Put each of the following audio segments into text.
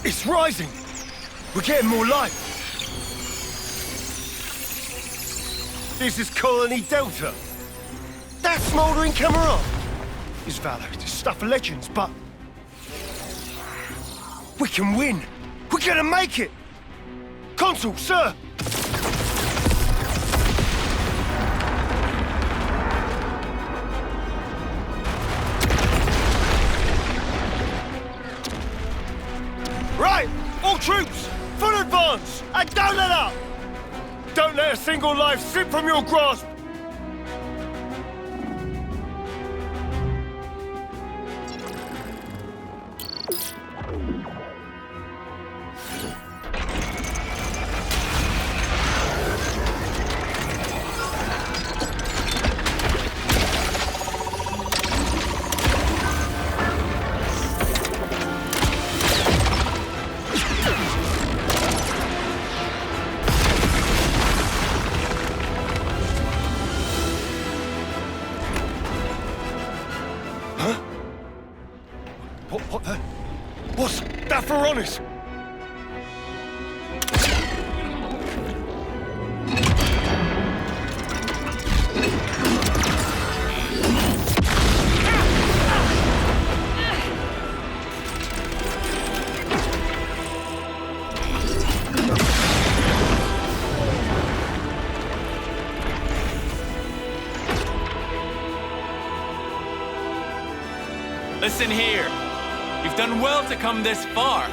It's rising! We're getting more light! This is Colony Delta. That smouldering camera! His valor is stuff of legends, but... we can win! We're gonna make it! Consul, sir! Right! All troops! Full advance! And don't let up! Don't let a single life slip from your grasp! What's that for honest? Listen here. You've done well to come this far.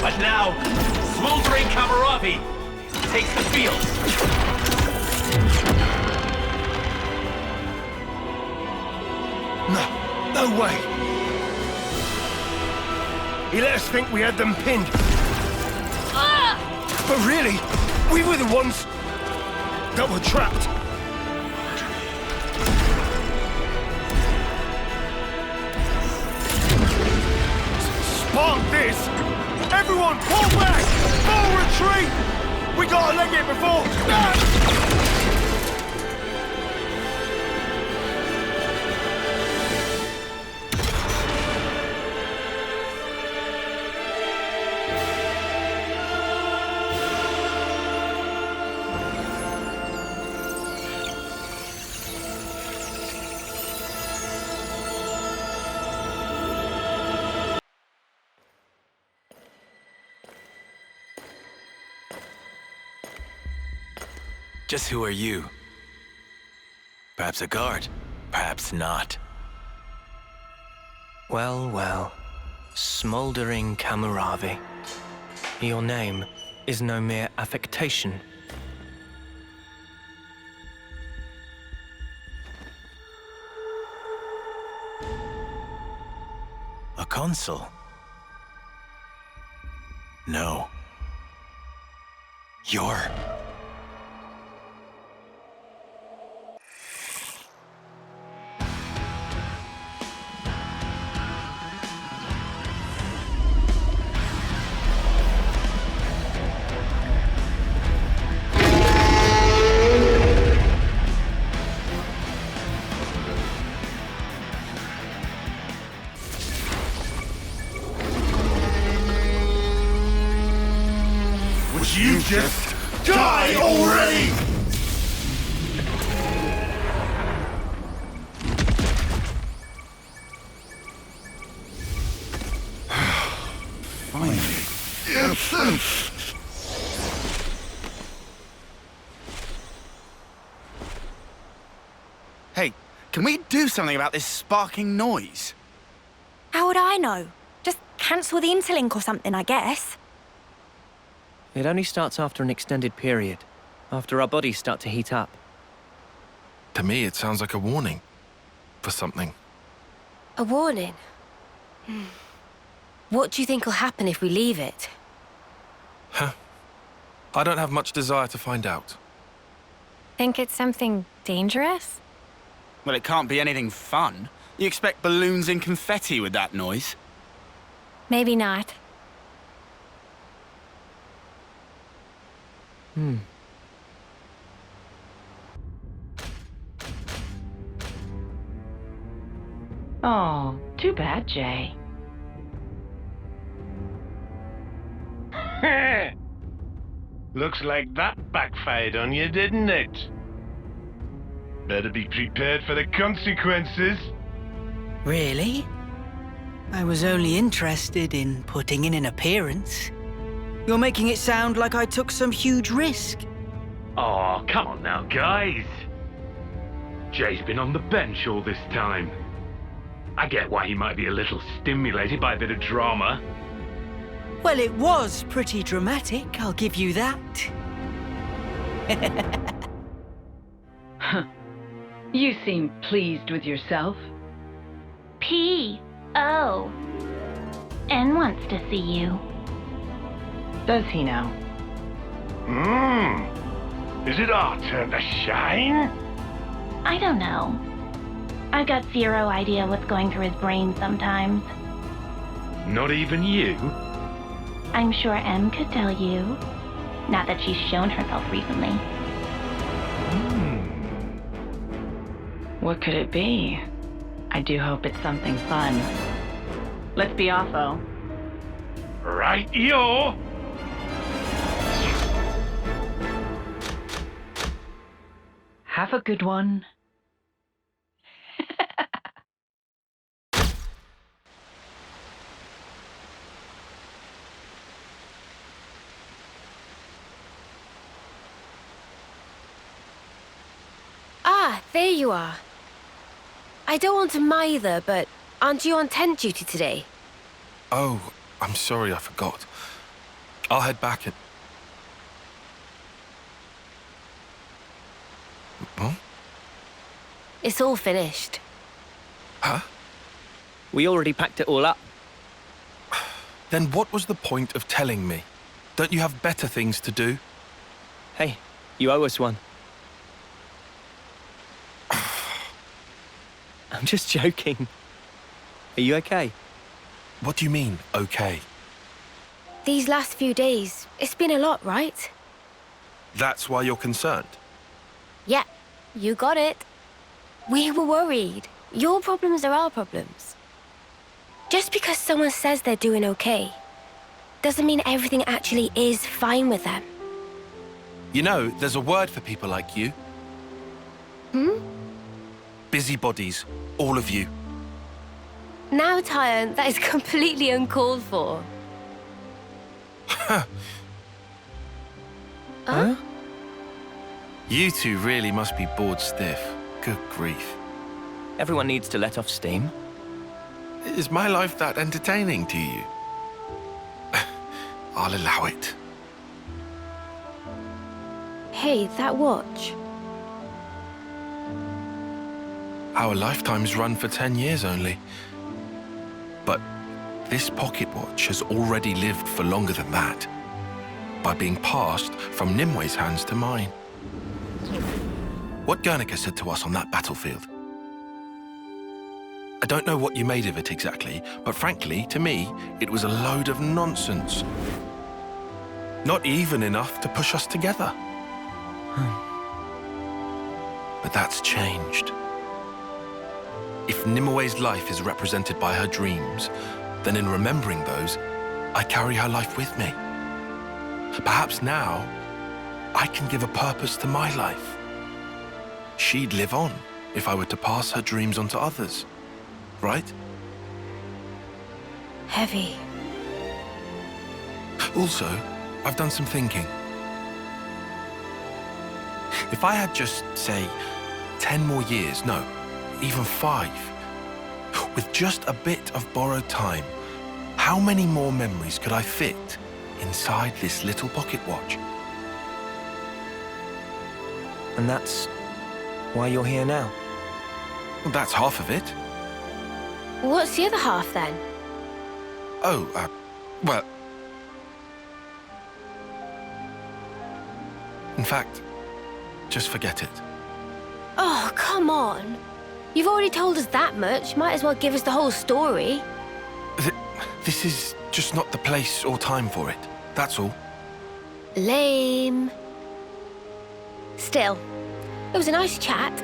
But now, smoldering Kamaravi takes the field. No way. He let us think we had them pinned. But really, we were the ones that were trapped. Spark this! Everyone, pull back! Full retreat! We gotta leg it before... Just who are you? Perhaps a guard, perhaps not. Well, well. Smoldering Kamaravi. Your name is no mere affectation. A consul? No. You're... You just die already! Finally. Hey, can we do something about this sparking noise? How would I know? Just cancel the interlink or something, I guess. It only starts after an extended period, after our bodies start to heat up. To me, it sounds like a warning for something. A warning? What do you think will happen if we leave it? Huh? I don't have much desire to find out. Think it's something dangerous? Well, it can't be anything fun. You expect balloons and confetti with that noise? Maybe not. Oh, too bad, Jay. Looks like that backfired on you, didn't it? Better be prepared for the consequences. Really? I was only interested in putting in an appearance. You're making it sound like I took some huge risk. Oh, come on now, guys. Jay's been on the bench all this time. I get why he might be a little stimulated by a bit of drama. Well, it was pretty dramatic, I'll give you that. You seem pleased with yourself. P.O. N wants to see you. Does he now? Is it our turn to shine? I don't know. I've got zero idea what's going through his brain sometimes. Not even you? I'm sure M could tell you. Not that she's shown herself recently. What could it be? I do hope it's something fun. Let's be off-o. Right-yo! Have a good one. Ah, there you are. I don't want to mither, but aren't you on tent duty today? Oh, I'm sorry, I forgot. I'll head back and... Huh? It's all finished. Huh? We already packed it all up. Then what was the point of telling me? Don't you have better things to do? Hey, you owe us one. I'm just joking. Are you okay? What do you mean, okay? These last few days, it's been a lot, right? That's why you're concerned? Yeah, you got it. We were worried. Your problems are our problems. Just because someone says they're doing okay, doesn't mean everything actually is fine with them. You know, there's a word for people like you. Busybodies, all of you. Now, Tyan, that is completely uncalled for. Huh? You two really must be bored stiff. Good grief. Everyone needs to let off steam. Is my life that entertaining to you? I'll allow it. Hey, that watch. Our lifetimes run for 10 years only. But this pocket watch has already lived for longer than that, by being passed from Nimwe's hands to mine. What Guernica said to us on that battlefield. I don't know what you made of it exactly, but frankly, to me, it was a load of nonsense. Not even enough to push us together. But that's changed. If Nimwe's life is represented by her dreams, then in remembering those, I carry her life with me. Perhaps now, I can give a purpose to my life. She'd live on if I were to pass her dreams on to others, right? Heavy. Also, I've done some thinking. If I had just, say, 10 more years, no, even 5, with just a bit of borrowed time, how many more memories could I fit inside this little pocket watch? And that's why you're here now? Well, that's half of it. What's the other half, then? Oh, well... In fact, just forget it. Oh, come on. You've already told us that much. Might as well give us the whole story. This is just not the place or time for it. That's all. Lame. Still, it was a nice chat.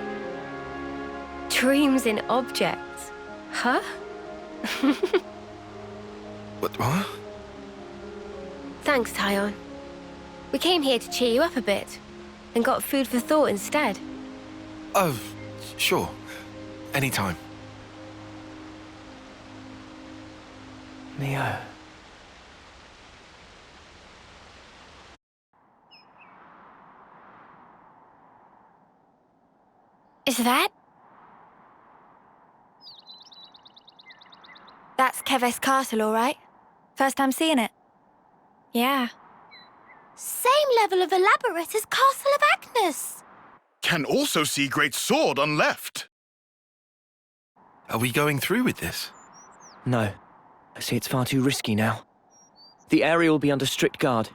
Dreams in objects. Huh? What? Thanks, Tyon. We came here to cheer you up a bit, and got food for thought instead. Oh, sure. Anytime. Neo. Is that? That's Keves Castle, all right? First time seeing it? Yeah. Same level of elaborate as Castle of Agnes. Can also see great sword on left. Are we going through with this? No. I see it's far too risky now. The area will be under strict guard.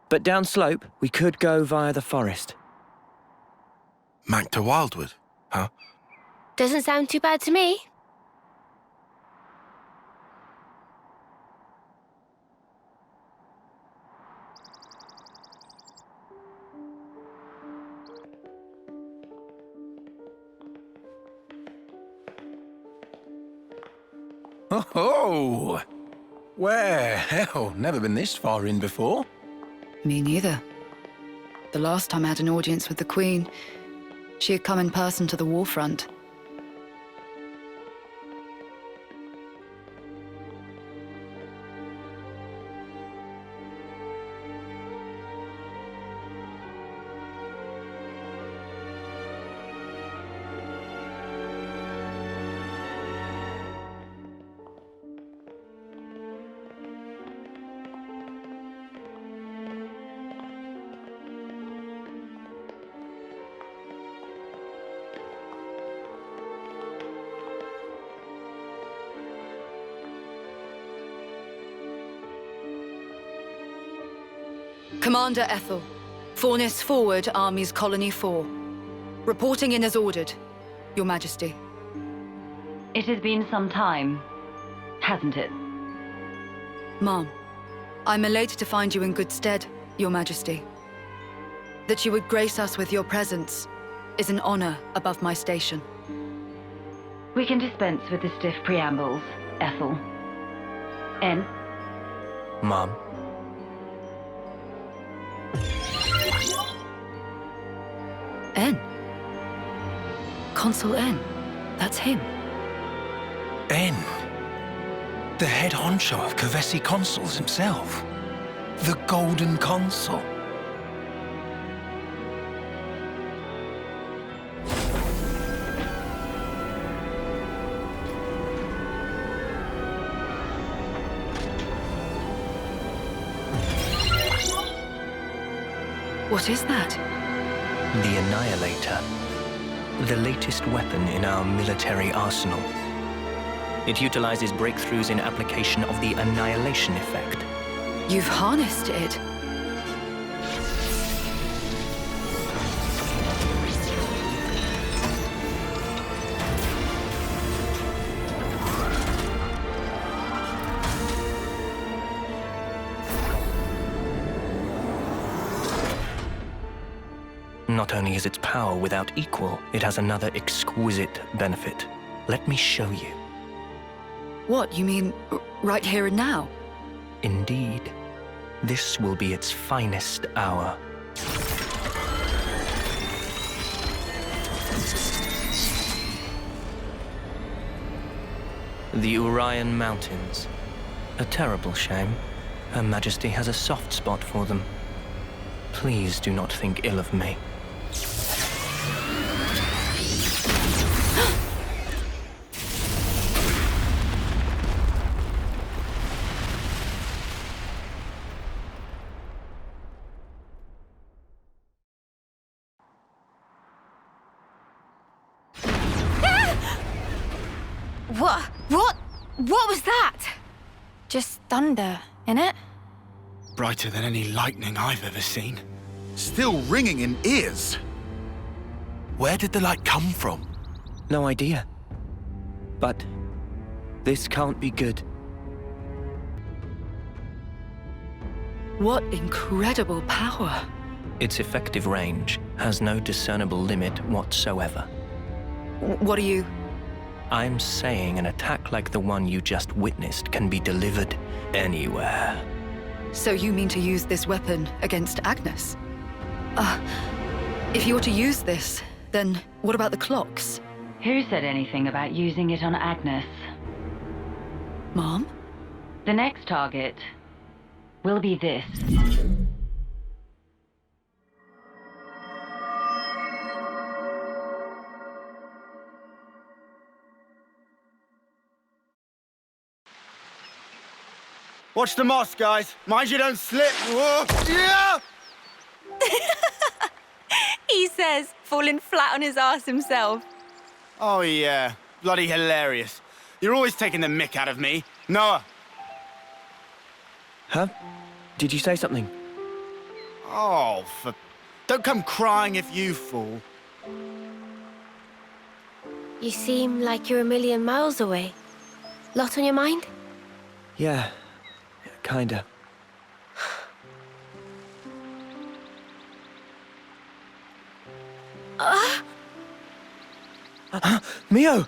But downslope, we could go via the forest. Mac to Wildwood, huh? Doesn't sound too bad to me. Oh! Where? Hell, never been this far in before. Me neither. The last time I had an audience with the Queen, she had come in person to the warfront. Commander Ethel, Fornis forward, Armies Colony 4. Reporting in as ordered, Your Majesty. It has been some time, hasn't it? Ma'am, I'm elated to find you in good stead, Your Majesty. That you would grace us with your presence is an honor above my station. We can dispense with the stiff preambles, Ethel. N. Mom. N. Consul N. That's him. N. The head honcho of Kevesi Consuls himself. The Golden Consul. What is that? The Annihilator. The latest weapon in our military arsenal. It utilizes breakthroughs in application of the annihilation effect. You've harnessed it. Not only is its power without equal, it has another exquisite benefit. Let me show you. What, you mean right here and now? Indeed. This will be its finest hour. The Urian Mountains. A terrible shame. Her Majesty has a soft spot for them. Please do not think ill of me. What was that? Just thunder, innit? Brighter than any lightning I've ever seen. Still ringing in ears. Where did the light come from? No idea. But this can't be good. What incredible power. Its effective range has no discernible limit whatsoever. What are you... I'm saying an attack like the one you just witnessed can be delivered anywhere. So you mean to use this weapon against Agnes? If you were to use this, then what about the clocks? Who said anything about using it on Agnes? Mom? The next target will be this. Watch the moss, guys. Mind you don't slip. Whoa. Yeah! He says, falling flat on his ass himself. Oh, yeah. Bloody hilarious. You're always taking the mick out of me. Noah. Huh? Did you say something? Oh, don't come crying if you fall. You seem like you're a million miles away. Lot on your mind? Yeah, kinda. Mio!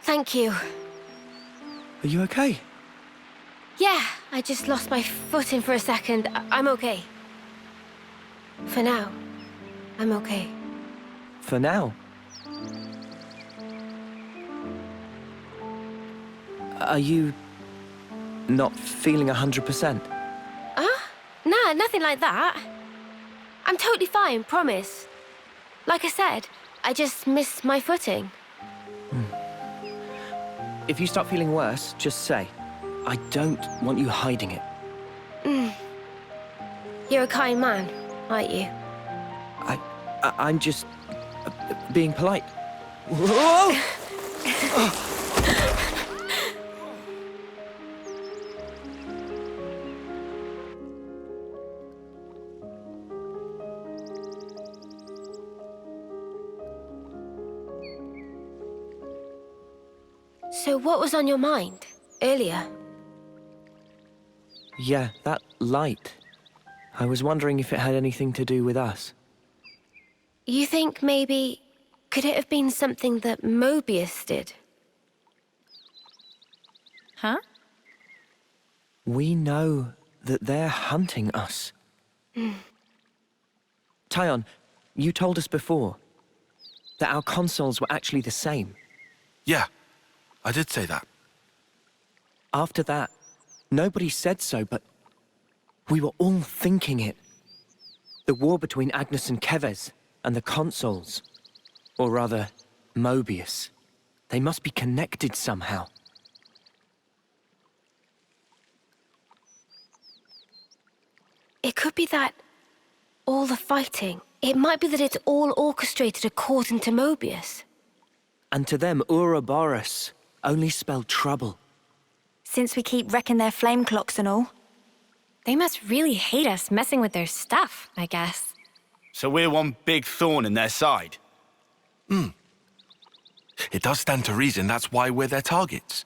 Thank you. Are you okay? Yeah, I just lost my footing for a second. I'm okay. For now, I'm okay. For now? Are you... not feeling 100%? Nah, nothing like that. I'm totally fine, promise. Like I said, I just missed my footing. If you start feeling worse, just say. I don't want you hiding it. You're a kind man, aren't you? I'm just... being polite. Whoa! So what was on your mind earlier? Yeah, that light. I was wondering if it had anything to do with us. You think maybe... could it have been something that Mobius did? Huh? We know that they're hunting us. Tyon, you told us before that our consoles were actually the same. Yeah, I did say that. After that, nobody said so, but we were all thinking it. The war between Agnes and Kevez, and the consoles. Or rather, Mobius. They must be connected somehow. It could be that... all the fighting. It might be that it's all orchestrated according to Mobius. And to them, Ouroboros only spelled trouble. Since we keep wrecking their flame clocks and all. They must really hate us messing with their stuff, I guess. So we're one big thorn in their side. It does stand to reason that's why we're their targets.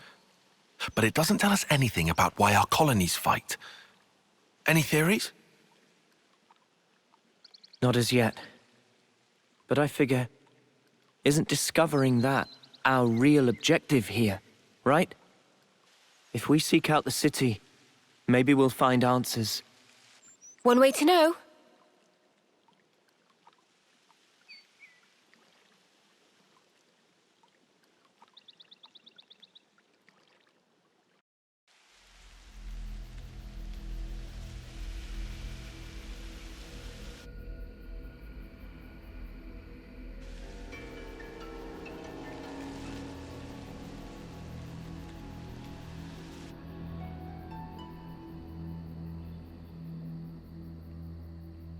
But it doesn't tell us anything about why our colonies fight. Any theories? Not as yet. But I figure, isn't discovering that our real objective here, right? If we seek out the city, maybe we'll find answers. One way to know.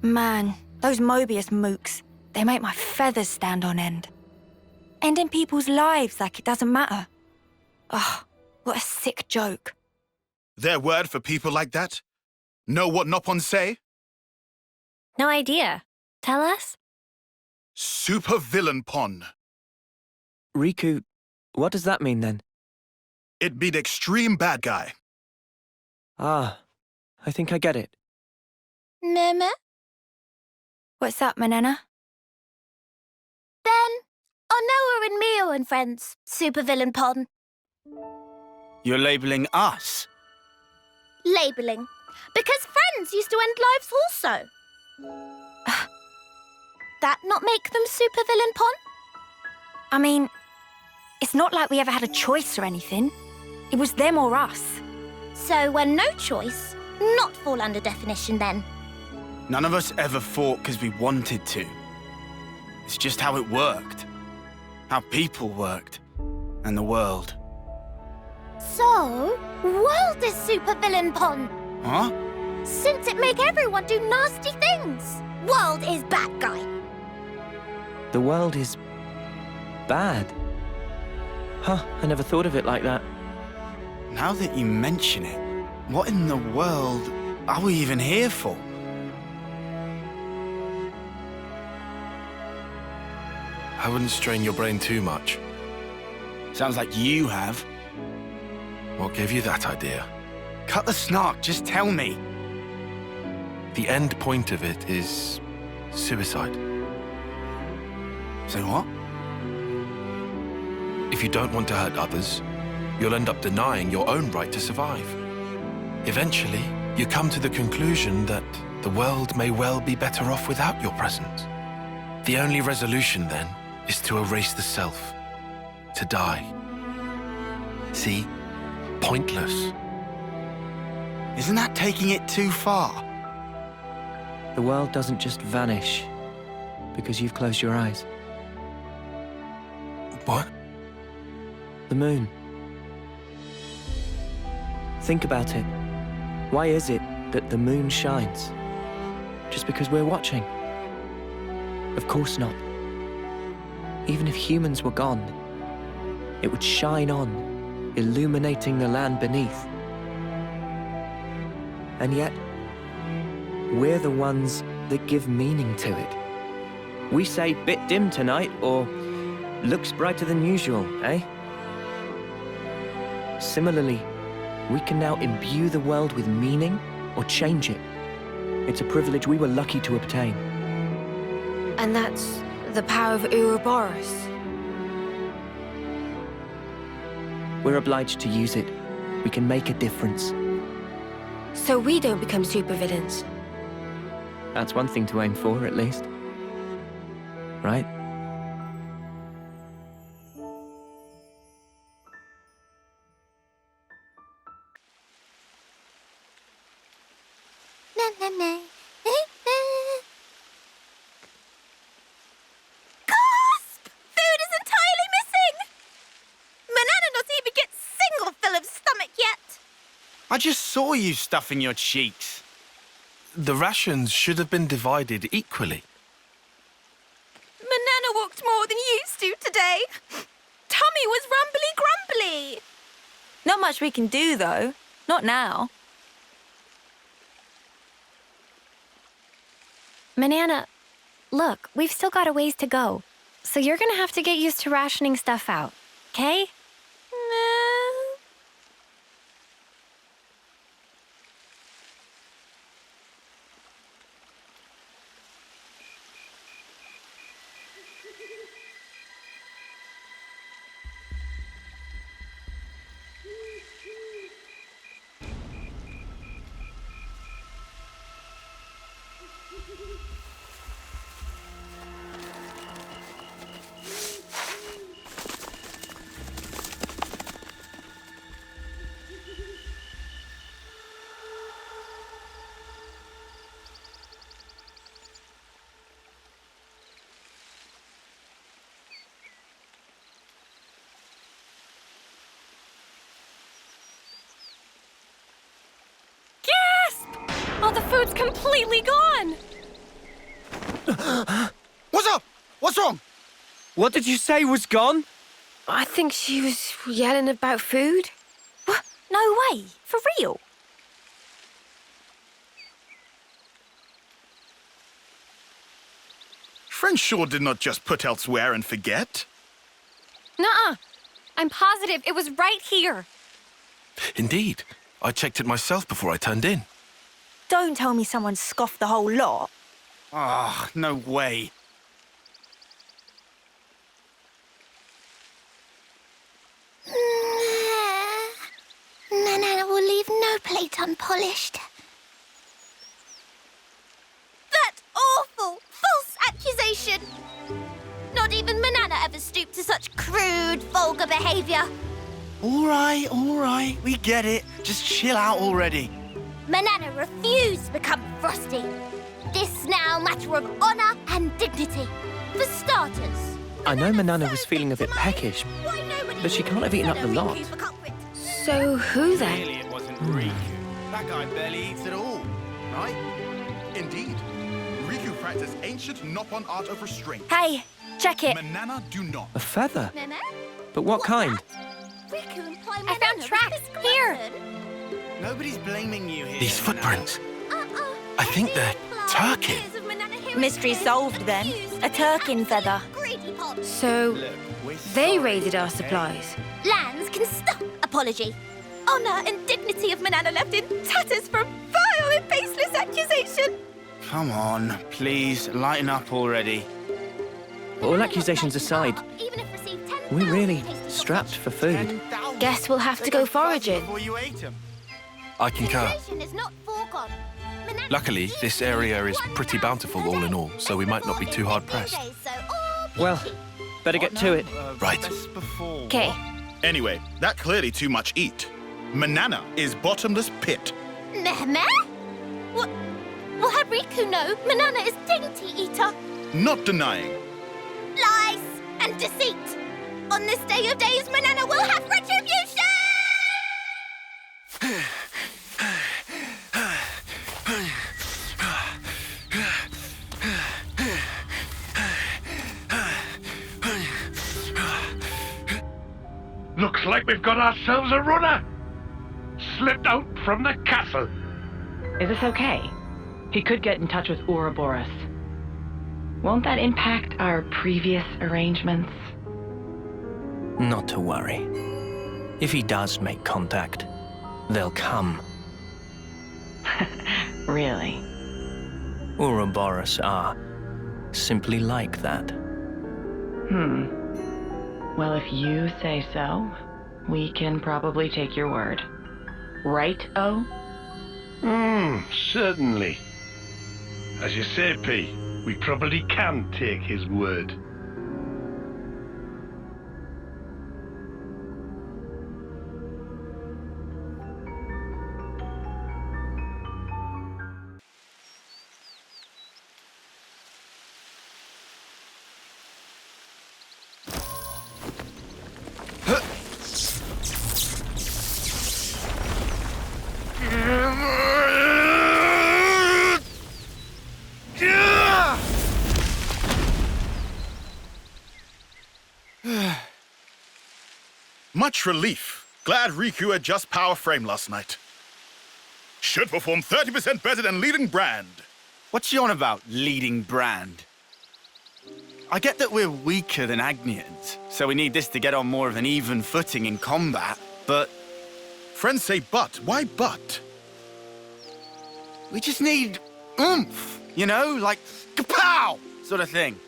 Man, those Mobius mooks, they make my feathers stand on end. Ending people's lives like it doesn't matter. Ugh, what a sick joke. Their word for people like that? Know what Nopon say? No idea. Tell us? Super villain pon. Riku, what does that mean then? It be the extreme bad guy. Ah, I think I get it. Meme? What's up, Manana? Ben, are Noah and Mio and friends supervillain pon? You're labeling us? Labelling. Because friends used to end lives also. That not make them supervillain pon? I mean, it's not like we ever had a choice or anything. It was them or us. So when no choice, not fall under definition then. None of us ever fought because we wanted to. It's just how it worked. How people worked. And the world. So, world is supervillain pon. Huh? Since it make everyone do nasty things. World is bad guy. The world is bad. Huh, I never thought of it like that. Now that you mention it, what in the world are we even here for? I wouldn't strain your brain too much. Sounds like you have. What gave you that idea? Cut the snark, just tell me. The end point of it is suicide. Say what? If you don't want to hurt others, you'll end up denying your own right to survive. Eventually, you come to the conclusion that the world may well be better off without your presence. The only resolution, then, is to erase the self, to die. See? Pointless. Isn't that taking it too far? The world doesn't just vanish because you've closed your eyes. What? The moon. Think about it. Why is it that the moon shines? Just because we're watching? Of course not. Even if humans were gone, it would shine on, illuminating the land beneath. And yet, we're the ones that give meaning to it. We say, bit dim tonight, or looks brighter than usual, eh? Similarly, we can now imbue the world with meaning or change it. It's a privilege we were lucky to obtain. And that's the power of Ouroboros. We're obliged to use it. We can make a difference. So we don't become supervillains. That's one thing to aim for, at least. Right? Na, na, na. Gasp! Food is entirely missing! Manana not even get single fill of stomach yet. I just saw you stuffing your cheeks. The rations should have been divided equally. Manana walked more than used to today. Tummy was rumbly-grumbly. Not much we can do, though. Not now. Manana, look, we've still got a ways to go. So you're gonna have to get used to rationing stuff out, okay? Oh, the food's completely gone! What's up? What's wrong? What did you say was gone? I think she was yelling about food. What? No way. For real? Friend sure did not just put elsewhere and forget. Nuh-uh. I'm positive it was right here. Indeed. I checked it myself before I turned in. don't tell me someone scoffed the whole lot. Ah, no way. Manana will leave no plate unpolished. That awful, false accusation! Not even Manana ever stooped to such crude, vulgar behavior. All right, we get it. Just chill out already. Manana refused to become Frosty. This now matter of honor and dignity. For starters. I know Manana was feeling a bit peckish, but she can't have eaten up the lot. So who then? Clearly it wasn't Riku. That guy barely eats at all, right? Indeed. Riku practiced ancient Noppon art of restraint. Hey, check it. Manana do not. A feather? But what kind? I found tracks. Here. Nobody's blaming you here. These footprints. I think they're Turkin. Mystery solved then. A Turkin feather. So, they raided our supplies. Lands can stop apology. Honor and dignity of Manana left in tatters from vile and baseless accusation. Come on, please, lighten up already. All accusations aside, we're really strapped for food. Guess we'll have to go foraging. I concur. Luckily, this area is pretty bountiful all in all, so we might not be too hard pressed. Well, better get to it. Right. Okay. Anyway, that clearly too much eat. Manana is bottomless pit. Meh? What? Will have Riku know Manana is dainty eater? Not denying. Lies and deceit. On this day of days, Manana will have retribution! Looks like we've got ourselves a runner. Slipped out from the castle. Is this okay? He could get in touch with Ouroboros. Won't that impact our previous arrangements? Not to worry. If he does make contact, they'll come. Really? Ouroboros are simply like that. Well, if you say so, we can probably take your word. Right, O? Certainly. As you say, P, we probably can take his word. Much relief. Glad Riku had just power frame last night. Should perform 30% better than leading brand. What's she on about, leading brand? I get that we're weaker than Agnians, so we need this to get on more of an even footing in combat, but... Friends say but. Why but? We just need oomph, you know? Like, kapow! Sort of thing.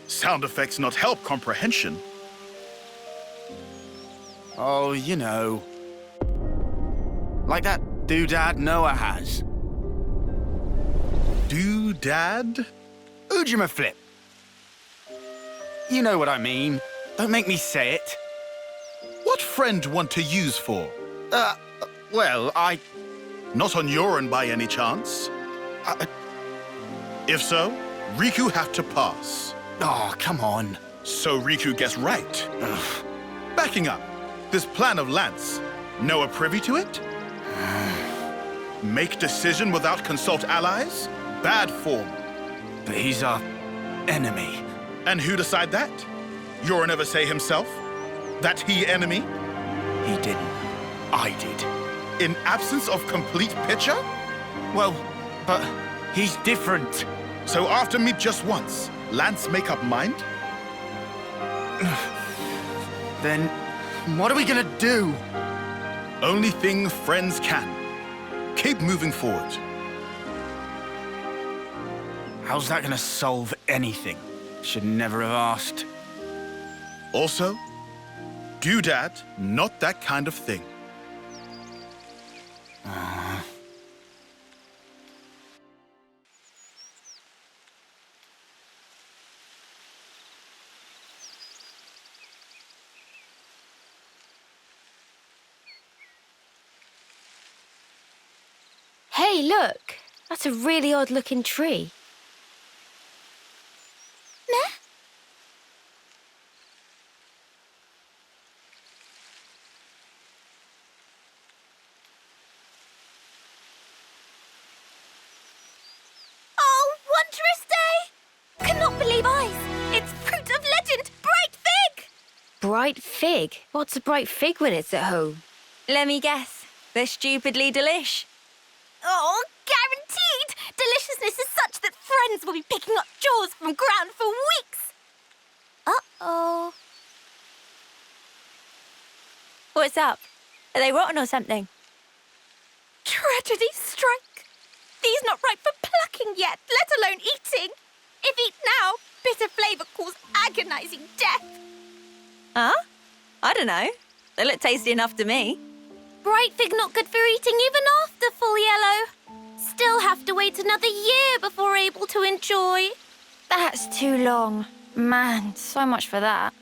Sound effects not help comprehension. Oh, you know. Like that doodad Noah has. Doodad? Ujima flip. You know what I mean. Don't make me say it. What friend want to use for? Well, I... Not on your end by any chance? If so, Riku have to pass. Oh, come on. So Riku gets right. Backing up. This plan of Lance, Noah privy to it? Make decision without consult allies? Bad form. But he's our enemy. And who decide that? Yorin ever say himself? That he enemy? He didn't. I did. In absence of complete picture? Well, but he's different. So after meet just once, Lance make up mind? Then what are we gonna do? Only thing friends can. Keep moving forward. How's that gonna solve anything? Should never have asked. Also, doodad, not that kind of thing. Hey, look! That's a really odd-looking tree. Meh? Oh, wondrous day! Cannot believe eyes! It's fruit of legend, bright fig! Bright fig? What's a bright fig when it's at home? Let me guess. They're stupidly delish. Oh, guaranteed! Deliciousness is such that friends will be picking up jaws from ground for weeks! Uh-oh. What's up? Are they rotten or something? Tragedy strike. These not ripe for plucking yet, let alone eating. If eat now, bitter flavour cause agonising death. Huh? I don't know. They look tasty enough to me. Bright fig not good for eating even after full yellow. Still have to wait another year before able to enjoy. That's too long. Man, so much for that.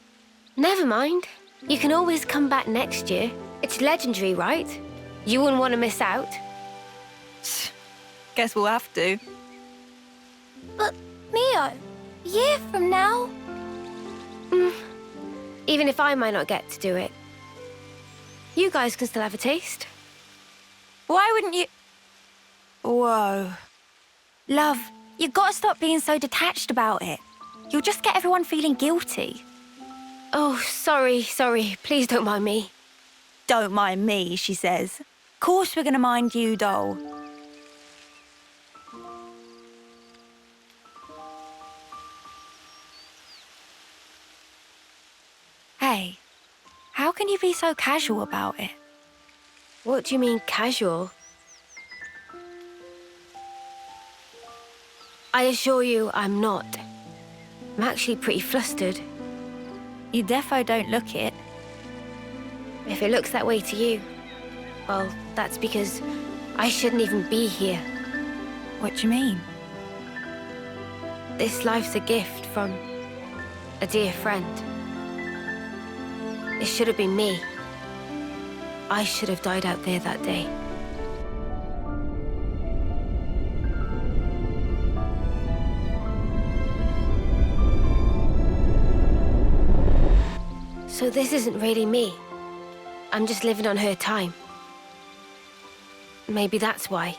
Never mind. You can always come back next year. It's legendary, right? You wouldn't want to miss out. Guess we'll have to. But, Mio, a year from now? Even if I might not get to do it. You guys can still have a taste. Why wouldn't you... Whoa. Love, you gotta stop being so detached about it. You'll just get everyone feeling guilty. Oh, sorry. Please don't mind me. Don't mind me, she says. Course we're gonna mind you, doll. Hey, how can you be so casual about it? What do you mean, casual? I assure you, I'm not. I'm actually pretty flustered. You defo don't look it. If it looks that way to you, well, that's because I shouldn't even be here. What do you mean? This life's a gift from a dear friend. It should have been me. I should have died out there that day. So this isn't really me. I'm just living on her time. Maybe that's why.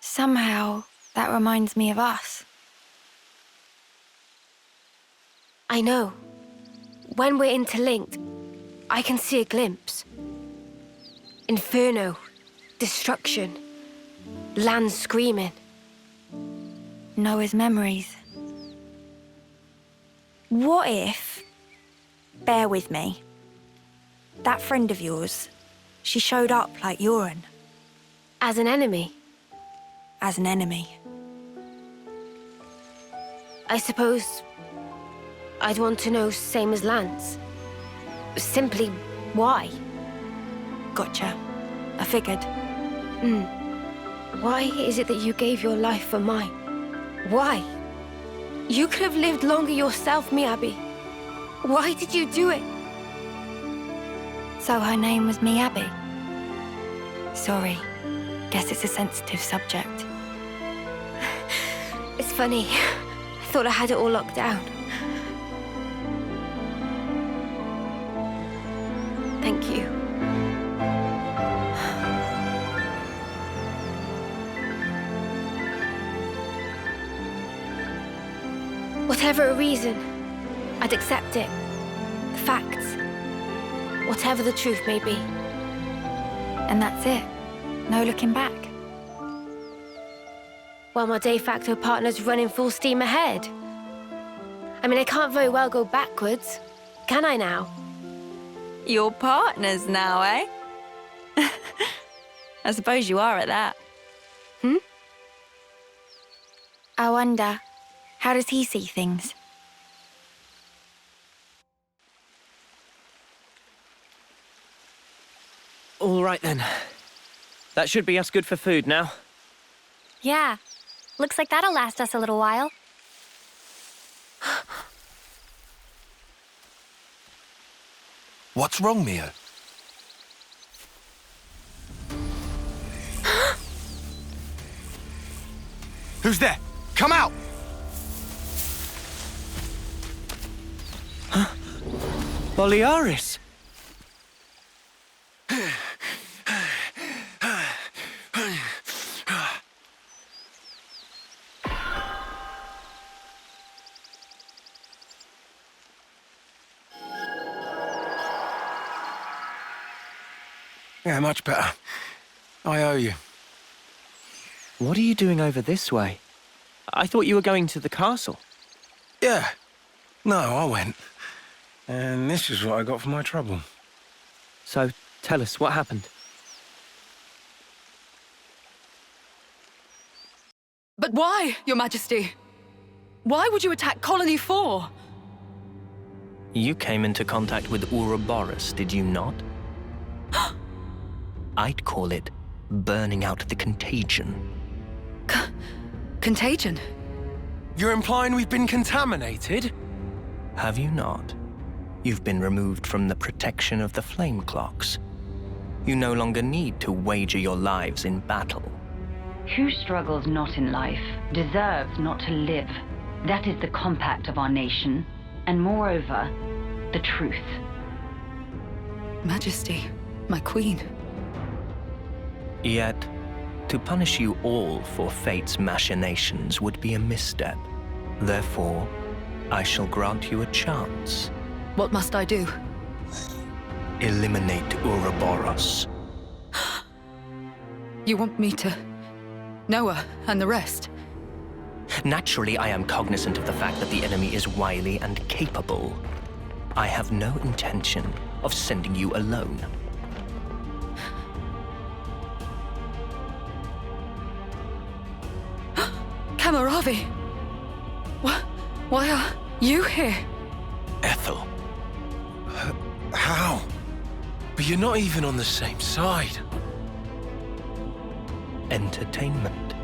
Somehow, that reminds me of us. I know. When we're interlinked, I can see a glimpse. Inferno, destruction, land screaming. Noah's memories. What if... Bear with me. That friend of yours, she showed up like Yoren. As an enemy? As an enemy. I suppose I'd want to know same as Lance. Simply why? Gotcha. I figured. Why is it that you gave your life for mine? Why? You could have lived longer yourself, Miyabi. Why did you do it? So her name was Miyabi? Sorry. Guess it's a sensitive subject. It's funny. I thought I had it all locked down. Thank you. Whatever a reason, I'd accept it. The facts. Whatever the truth may be. And that's it? No looking back? Well, my de facto partner's running full steam ahead. I mean, I can't very well go backwards, can I now? You're partners now, eh? I suppose you are at that. I wonder, how does he see things? All right then. That should be us good for food now. Yeah. Looks like that'll last us a little while. What's wrong, Mio? Who's there? Come out! Boliaris! Yeah, much better. I owe you. What are you doing over this way? I thought you were going to the castle. Yeah. No, I went. And this is what I got for my trouble. So, tell us, what happened? But why, Your Majesty? Why would you attack Colony 4? You came into contact with Ouroboros, did you not? I'd call it burning out the contagion. Contagion? You're implying we've been contaminated? Have you not? You've been removed from the protection of the flame clocks. You no longer need to wager your lives in battle. Who struggles not in life deserves not to live. That is the compact of our nation, and moreover, the truth. Majesty, my queen. Yet, to punish you all for fate's machinations would be a misstep. Therefore, I shall grant you a chance. What must I do? Eliminate Ouroboros. You want me to... Noah and the rest? Naturally, I am cognizant of the fact that the enemy is wily and capable. I have no intention of sending you alone. Kamaravi! Why are you here? Ethel. How? But you're not even on the same side. Entertainment.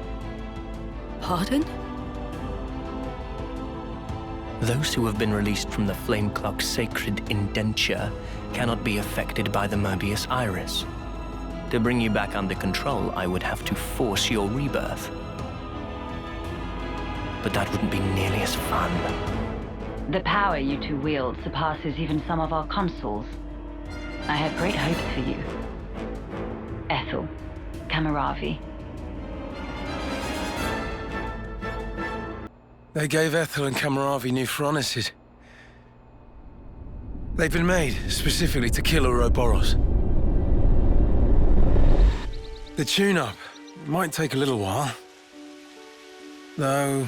Pardon? Those who have been released from the Flame Clock's sacred indenture cannot be affected by the Mobius Iris. To bring you back under control, I would have to force your rebirth. But that wouldn't be nearly as fun. The power you two wield surpasses even some of our consuls. I have great hopes for you. Ethel, Kamaravi. They gave Ethel and Kamaravi new furnaces. They've been made specifically to kill Ouroboros. The tune-up might take a little while. Though,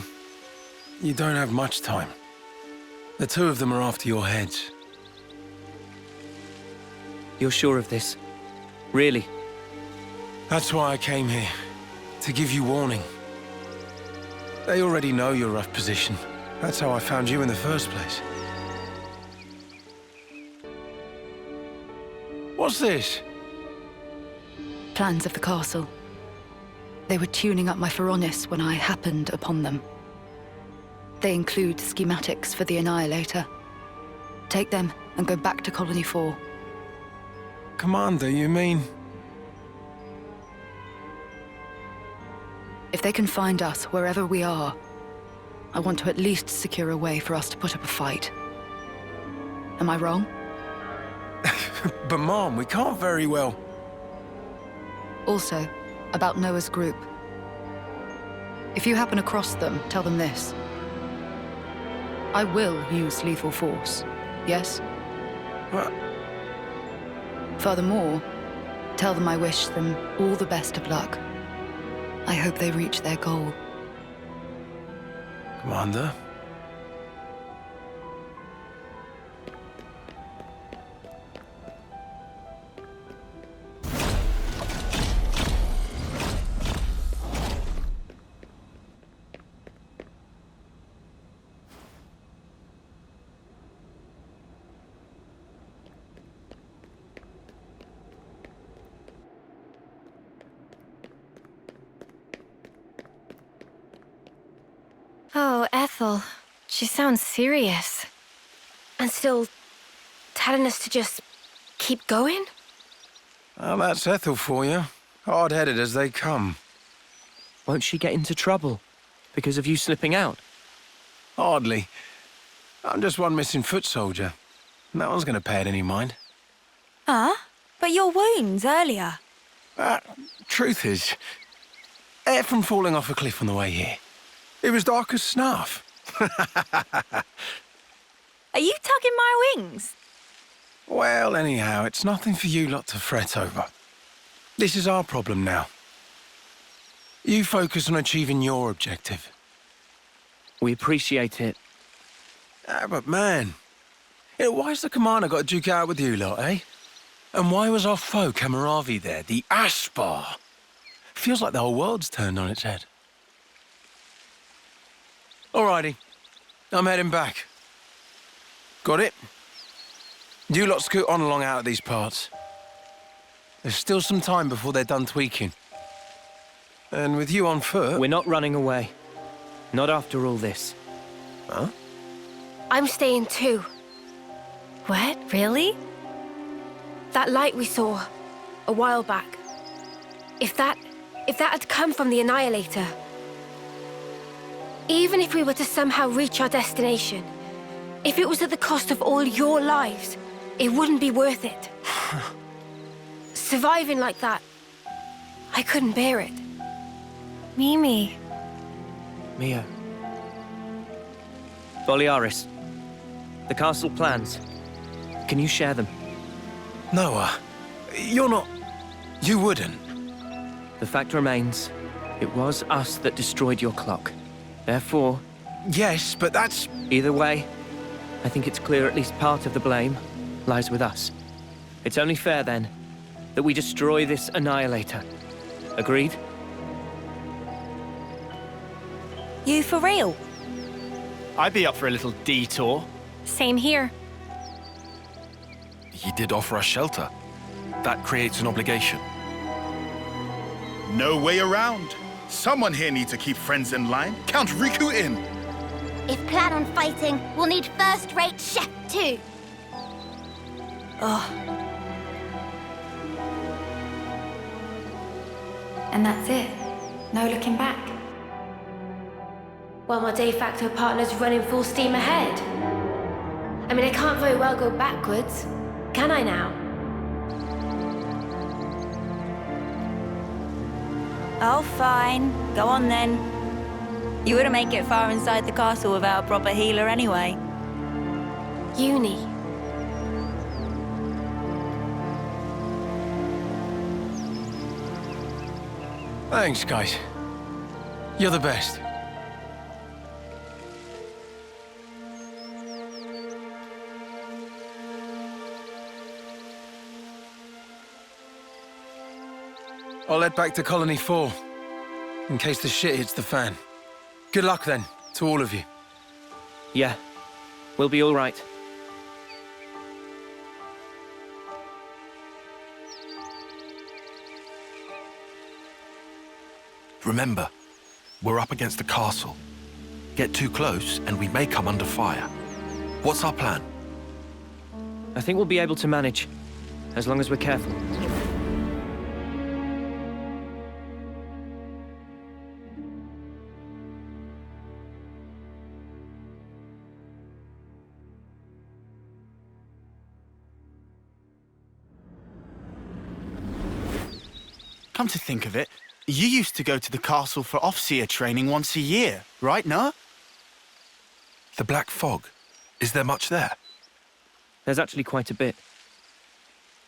you don't have much time. The two of them are after your heads. You're sure of this? Really? That's why I came here. To give you warning. They already know your rough position. That's how I found you in the first place. What's this? Plans of the castle. They were tuning up my Pharaonis when I happened upon them. They include schematics for the Annihilator. Take them and go back to Colony 4. Commander, you mean? If they can find us wherever we are, I want to at least secure a way for us to put up a fight. Am I wrong? But Mom, we can't very well... Also, about Noah's group. If you happen across them, tell them this. I will use lethal force, yes? What? Furthermore, tell them I wish them all the best of luck. I hope they reach their goal. Commander? Oh, Ethel. She sounds serious. And still telling us to just keep going? Well, that's Ethel for you. Hard-headed as they come. Won't she get into trouble because of you slipping out? Hardly. I'm just one missing foot soldier. No one's gonna pay it any mind. Huh? But your wounds earlier. Truth is, air from falling off a cliff on the way here. It was dark as snuff. Are you tugging my wings? Well, anyhow, it's nothing for you lot to fret over. This is our problem now. You focus on achieving your objective. We appreciate it. But man, why's the commander got to duke it out with you lot, eh? And why was our foe Kamaravi there, the Ashbar? Feels like the whole world's turned on its head. Alrighty, I'm heading back. Got it? You lot scoot on along out of these parts. There's still some time before they're done tweaking. And with you on foot... We're not running away. Not after all this. Huh? I'm staying too. What? Really? That light we saw a while back. If that had come from the Annihilator, even if we were to somehow reach our destination, if it was at the cost of all your lives, it wouldn't be worth it. Surviving like that, I couldn't bear it. Mimi. Mia. Boliaris. The castle plans. Can you share them? Noah, you're not... You wouldn't. The fact remains, it was us that destroyed your clock. Therefore... Yes, but that's... Either way, I think it's clear at least part of the blame lies with us. It's only fair, then, that we destroy this Annihilator. Agreed? You for real? I'd be up for a little detour. Same here. He did offer us shelter. That creates an obligation. No way around. Someone here needs to keep friends in line. Count Riku in. If plan on fighting, we'll need first-rate chef too. Oh. And that's it. No looking back. Well, my de facto partner's running full steam ahead. I mean, I can't very well go backwards, can I now? Oh, fine. Go on then. You wouldn't make it far inside the castle without a proper healer anyway. Uni. Thanks, guys. You're the best. I'll head back to Colony 4, in case the shit hits the fan. Good luck, then, to all of you. Yeah, we'll be all right. Remember, we're up against the castle. Get too close and we may come under fire. What's our plan? I think we'll be able to manage. as long as we're careful. Come to think of it, you used to go to the castle for Offseer training once a year, right, no? The Black Fog. Is there much there? There's actually quite a bit.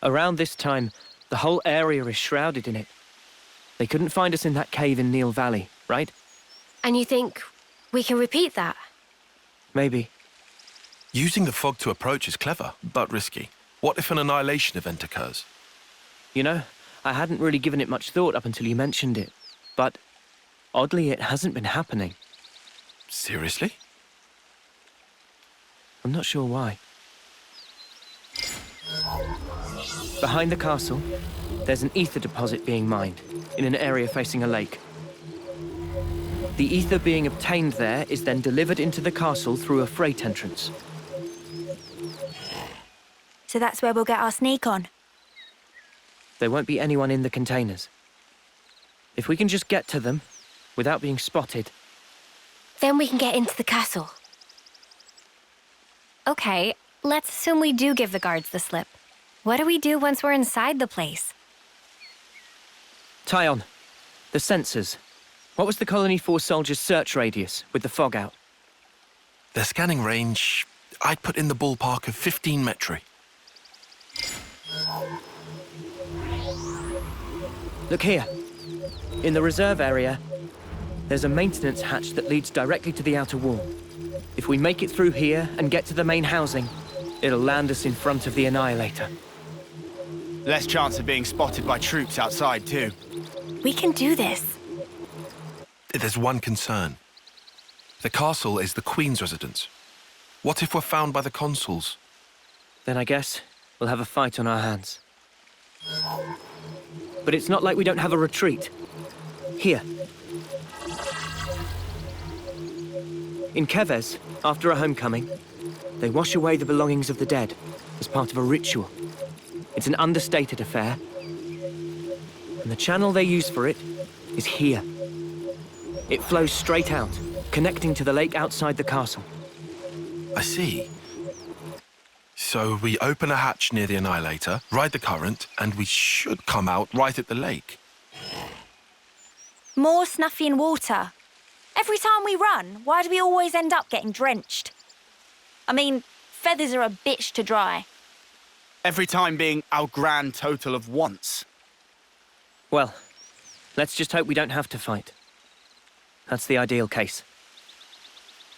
Around this time, the whole area is shrouded in it. They couldn't find us in that cave in Neil Valley, right? And you think we can repeat that? Maybe. Using the fog to approach is clever, but risky. What if an annihilation event occurs? You know, I hadn't really given it much thought up until you mentioned it. But, oddly, it hasn't been happening. Seriously? I'm not sure why. Behind the castle, there's an ether deposit being mined, in an area facing a lake. The ether being obtained there is then delivered into the castle through a freight entrance. So that's where we'll get our sneak on. There won't be anyone in the containers. If we can just get to them, without being spotted... Then we can get into the castle. Okay, let's assume we do give the guards the slip. What do we do once we're inside the place? Tyon, the sensors. What was the Colony Force soldiers' search radius with the fog out? Their scanning range, I'd put in the ballpark of 15 metri. Look here. In the reserve area, there's a maintenance hatch that leads directly to the outer wall. If we make it through here and get to the main housing, it'll land us in front of the Annihilator. Less chance of being spotted by troops outside, too. We can do this. There's one concern. The castle is the Queen's residence. What if we're found by the consuls? Then I guess we'll have a fight on our hands. But it's not like we don't have a retreat. Here. In Keves, after a homecoming, they wash away the belongings of the dead as part of a ritual. It's an understated affair. And the channel they use for it is here. It flows straight out, connecting to the lake outside the castle. I see. So we open a hatch near the Annihilator, ride the current, and we should come out right at the lake. More Snuffy water. Every time we run, why do we always end up getting drenched? I mean, feathers are a bitch to dry. Every time being our grand total of once. Well, let's just hope we don't have to fight. That's the ideal case.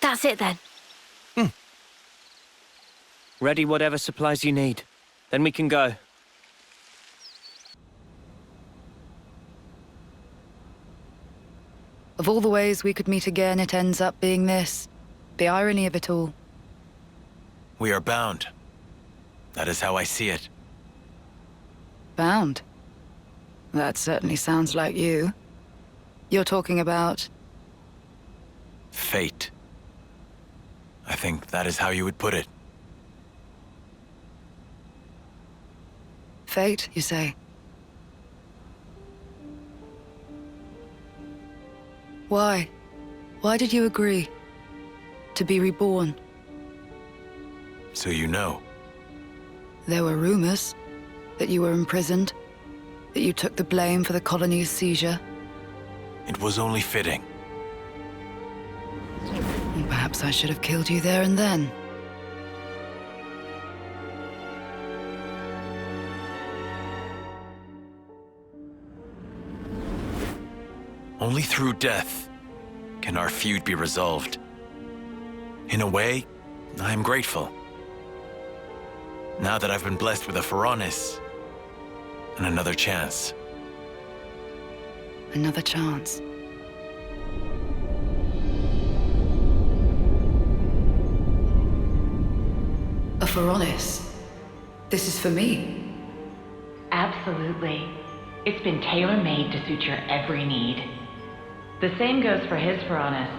That's it then. Ready whatever supplies you need. Then we can go. Of all the ways we could meet again, it ends up being this. The irony of it all. We are bound. That is how I see it. Bound? That certainly sounds like you. You're talking about... Fate. I think that is how you would put it. Fate, you say? Why? Why did you agree? To be reborn? So you know. There were rumors that you were imprisoned, that you took the blame for the colony's seizure. It was only fitting. Perhaps I should have killed you there and then. Only through death can our feud be resolved. In a way, I am grateful. Now that I've been blessed with a Pharaonis and another chance. Another chance. A Pharaonis? This is for me? Absolutely. It's been tailor-made to suit your every need. The same goes for his Pharaonis.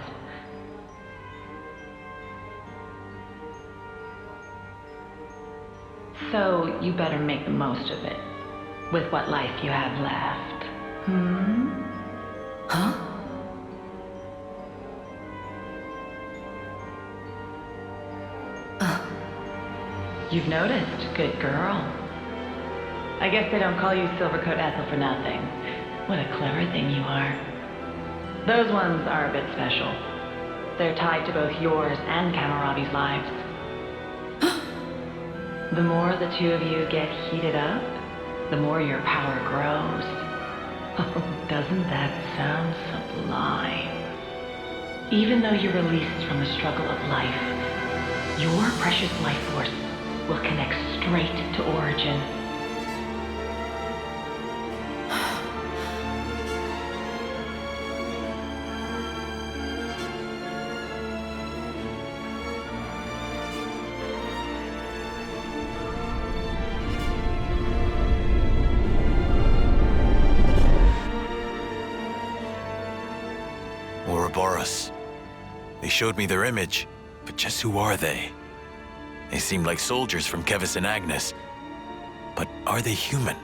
So you better make the most of it, with what life you have left. Huh? You've noticed, good girl. I guess they don't call you Silvercoat Ethel for nothing. What a clever thing you are. Those ones are a bit special. They're tied to both yours and Kamaravi's lives. The more the two of you get heated up, the more your power grows. Oh, doesn't that sound sublime? Even though you're released from the struggle of life, your precious life force will connect straight to Origin. Ouroboros. They showed me their image, but just who are they? They seem like soldiers from Kevis and Agnes. But are they human?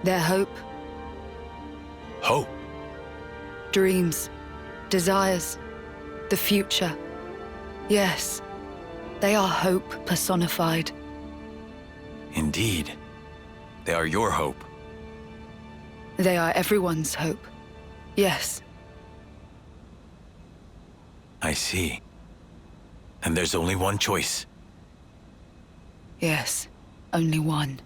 Their hope, Hope? dreams, desires, the future. Yes, they are hope personified. Indeed. They are your hope. They are everyone's hope. Yes. I see. And there's only one choice. Yes, only one.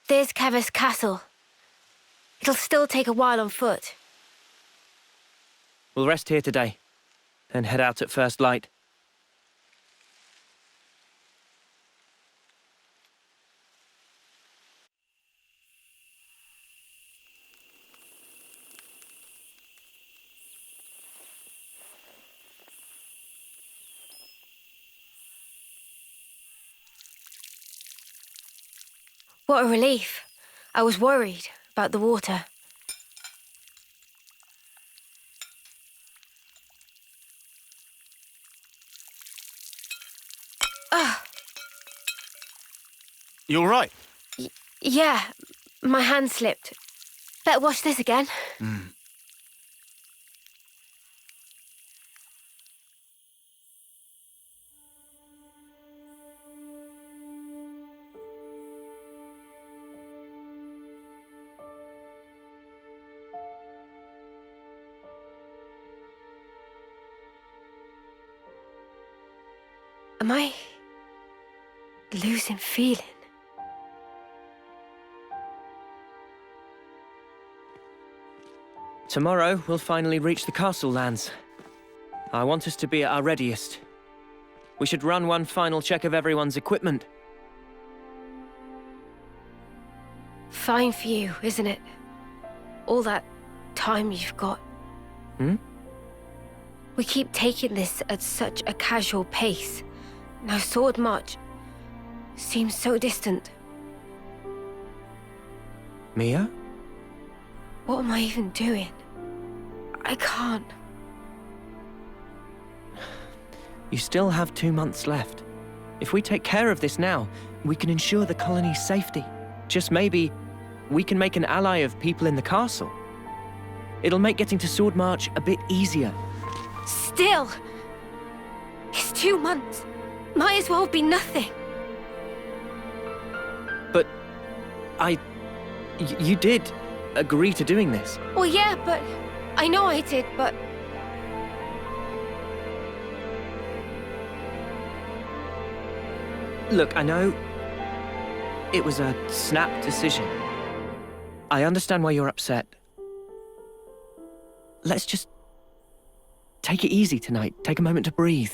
There's Kevis Castle. It'll still take a while on foot. We'll rest here today, then head out at first light. What a relief. I was worried about the water. You all right? Yeah, my hand slipped. Better wash this again. Am I losing feeling? Tomorrow, we'll finally reach the castle lands. I want us to be at our readiest. We should run one final check of everyone's equipment. Fine for you, isn't it? All that time you've got. We keep taking this at such a casual pace. Now Sword March seems so distant. Mia? What am I even doing? I can't. You still have 2 months left. If we take care of this now, we can ensure the colony's safety. Just maybe, we can make an ally of people in the castle. It'll make getting to Sword March a bit easier. Still! It's 2 months. Might as well be nothing. But you did agree to doing this. Well, yeah, but I know I did, but look, I know it was a snap decision. I understand why you're upset. Let's just take it easy tonight. Take a moment to breathe.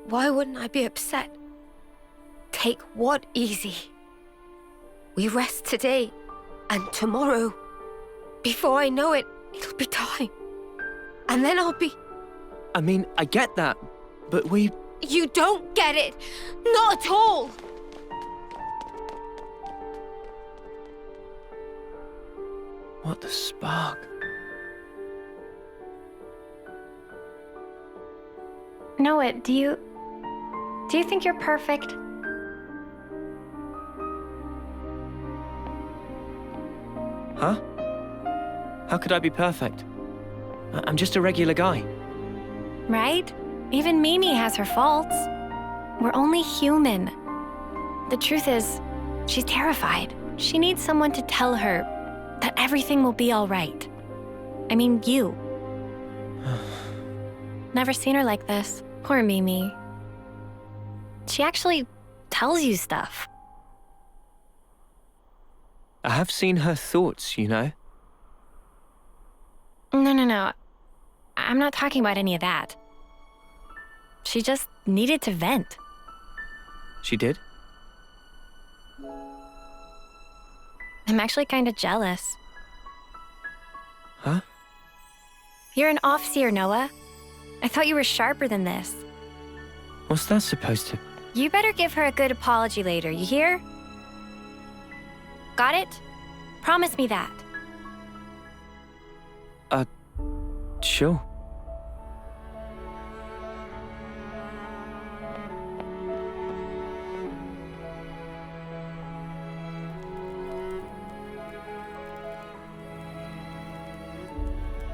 why wouldn't I be upset? Take what easy? We rest today, and tomorrow, before I know it, it'll be time. And then I'll be I mean, I get that, but we... You don't get it! Not at all! What the spark? Noah, do you think you're perfect? Huh? How could I be perfect? I'm just a regular guy. Right? Even Mimi has her faults. We're only human. The truth is, she's terrified. She needs someone to tell her that everything will be all right. I mean, you. Never seen her like this. Poor Mimi. She actually tells you stuff. I have seen her thoughts, you know? No. I'm not talking about any of that. She just needed to vent. She did? I'm actually kind of jealous. Huh? You're an off-seer, Noah. I thought you were sharper than this. What's that supposed to... You better give her a good apology later, you hear? Got it? Promise me that. Sure.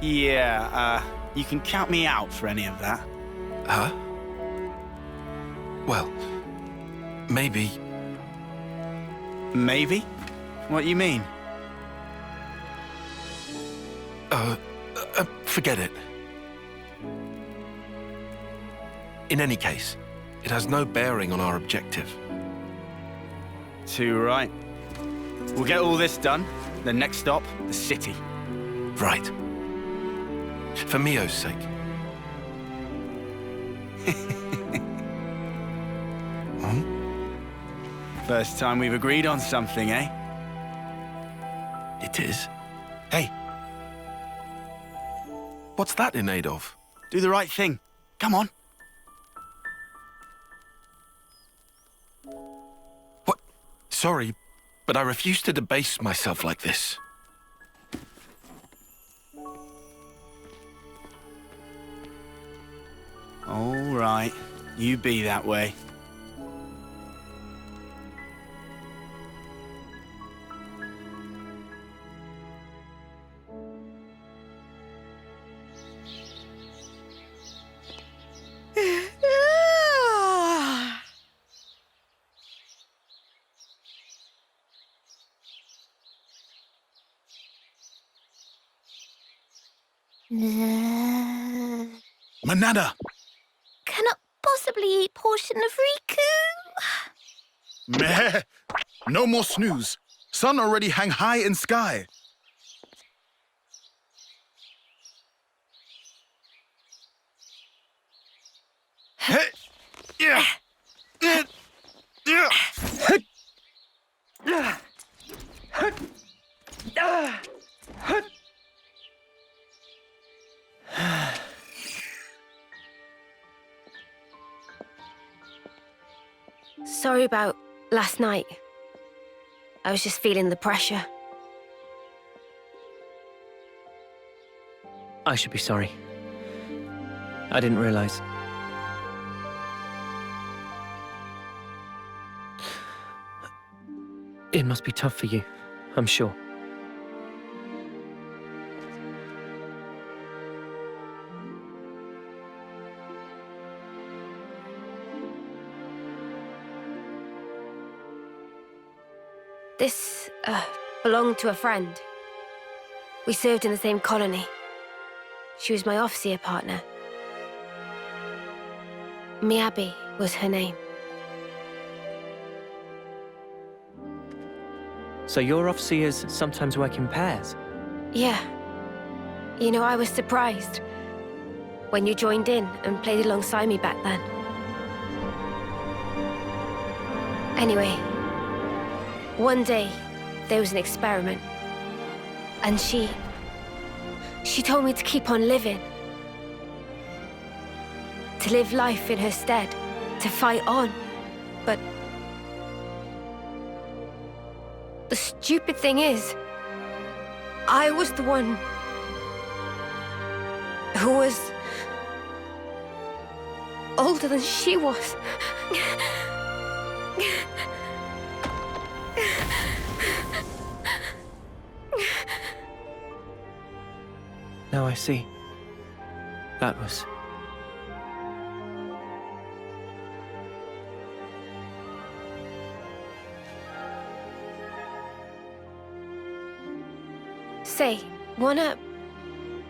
Yeah, you can count me out for any of that. Huh? Well, maybe. Maybe? What you mean? Forget it. In any case, it has no bearing on our objective. Too right. We'll get all this done. The next stop, the city. Right. For Mio's sake. First time we've agreed on something, eh? It is. Hey. What's that in aid of? Do the right thing. Come on. What? Sorry, but I refuse to debase myself like this. All right. You be that way. Manada! Cannot possibly eat portion of Riku. Meh! No more snooze. Sun already hang high in sky. Yeah. Sorry about last night. I was just feeling the pressure. I should be sorry. I didn't realize. It must be tough for you, I'm sure. This, belonged to a friend. We served in the same colony. She was my officer partner. Miyabi was her name. So your officers sometimes work in pairs? Yeah. You know, I was surprised when you joined in and played alongside me back then. Anyway, one day, there was an experiment. And she told me to keep on living. to live life in her stead, to fight on. But the stupid thing is, I was the one who was older than she was. Now I see. That was... Say, wanna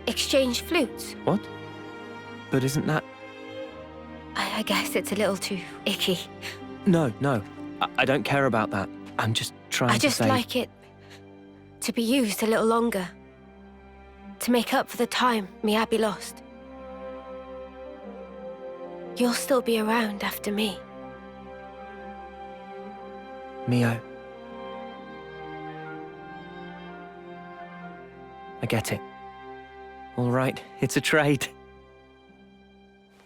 exchange flutes? What? But isn't that... I guess it's a little too icky. No. I don't care about that. I'm just trying I to just say... like it to be used a little longer. To make up for the time me Abby lost. You'll still be around after me. Mio. I get it. All right, it's a trade.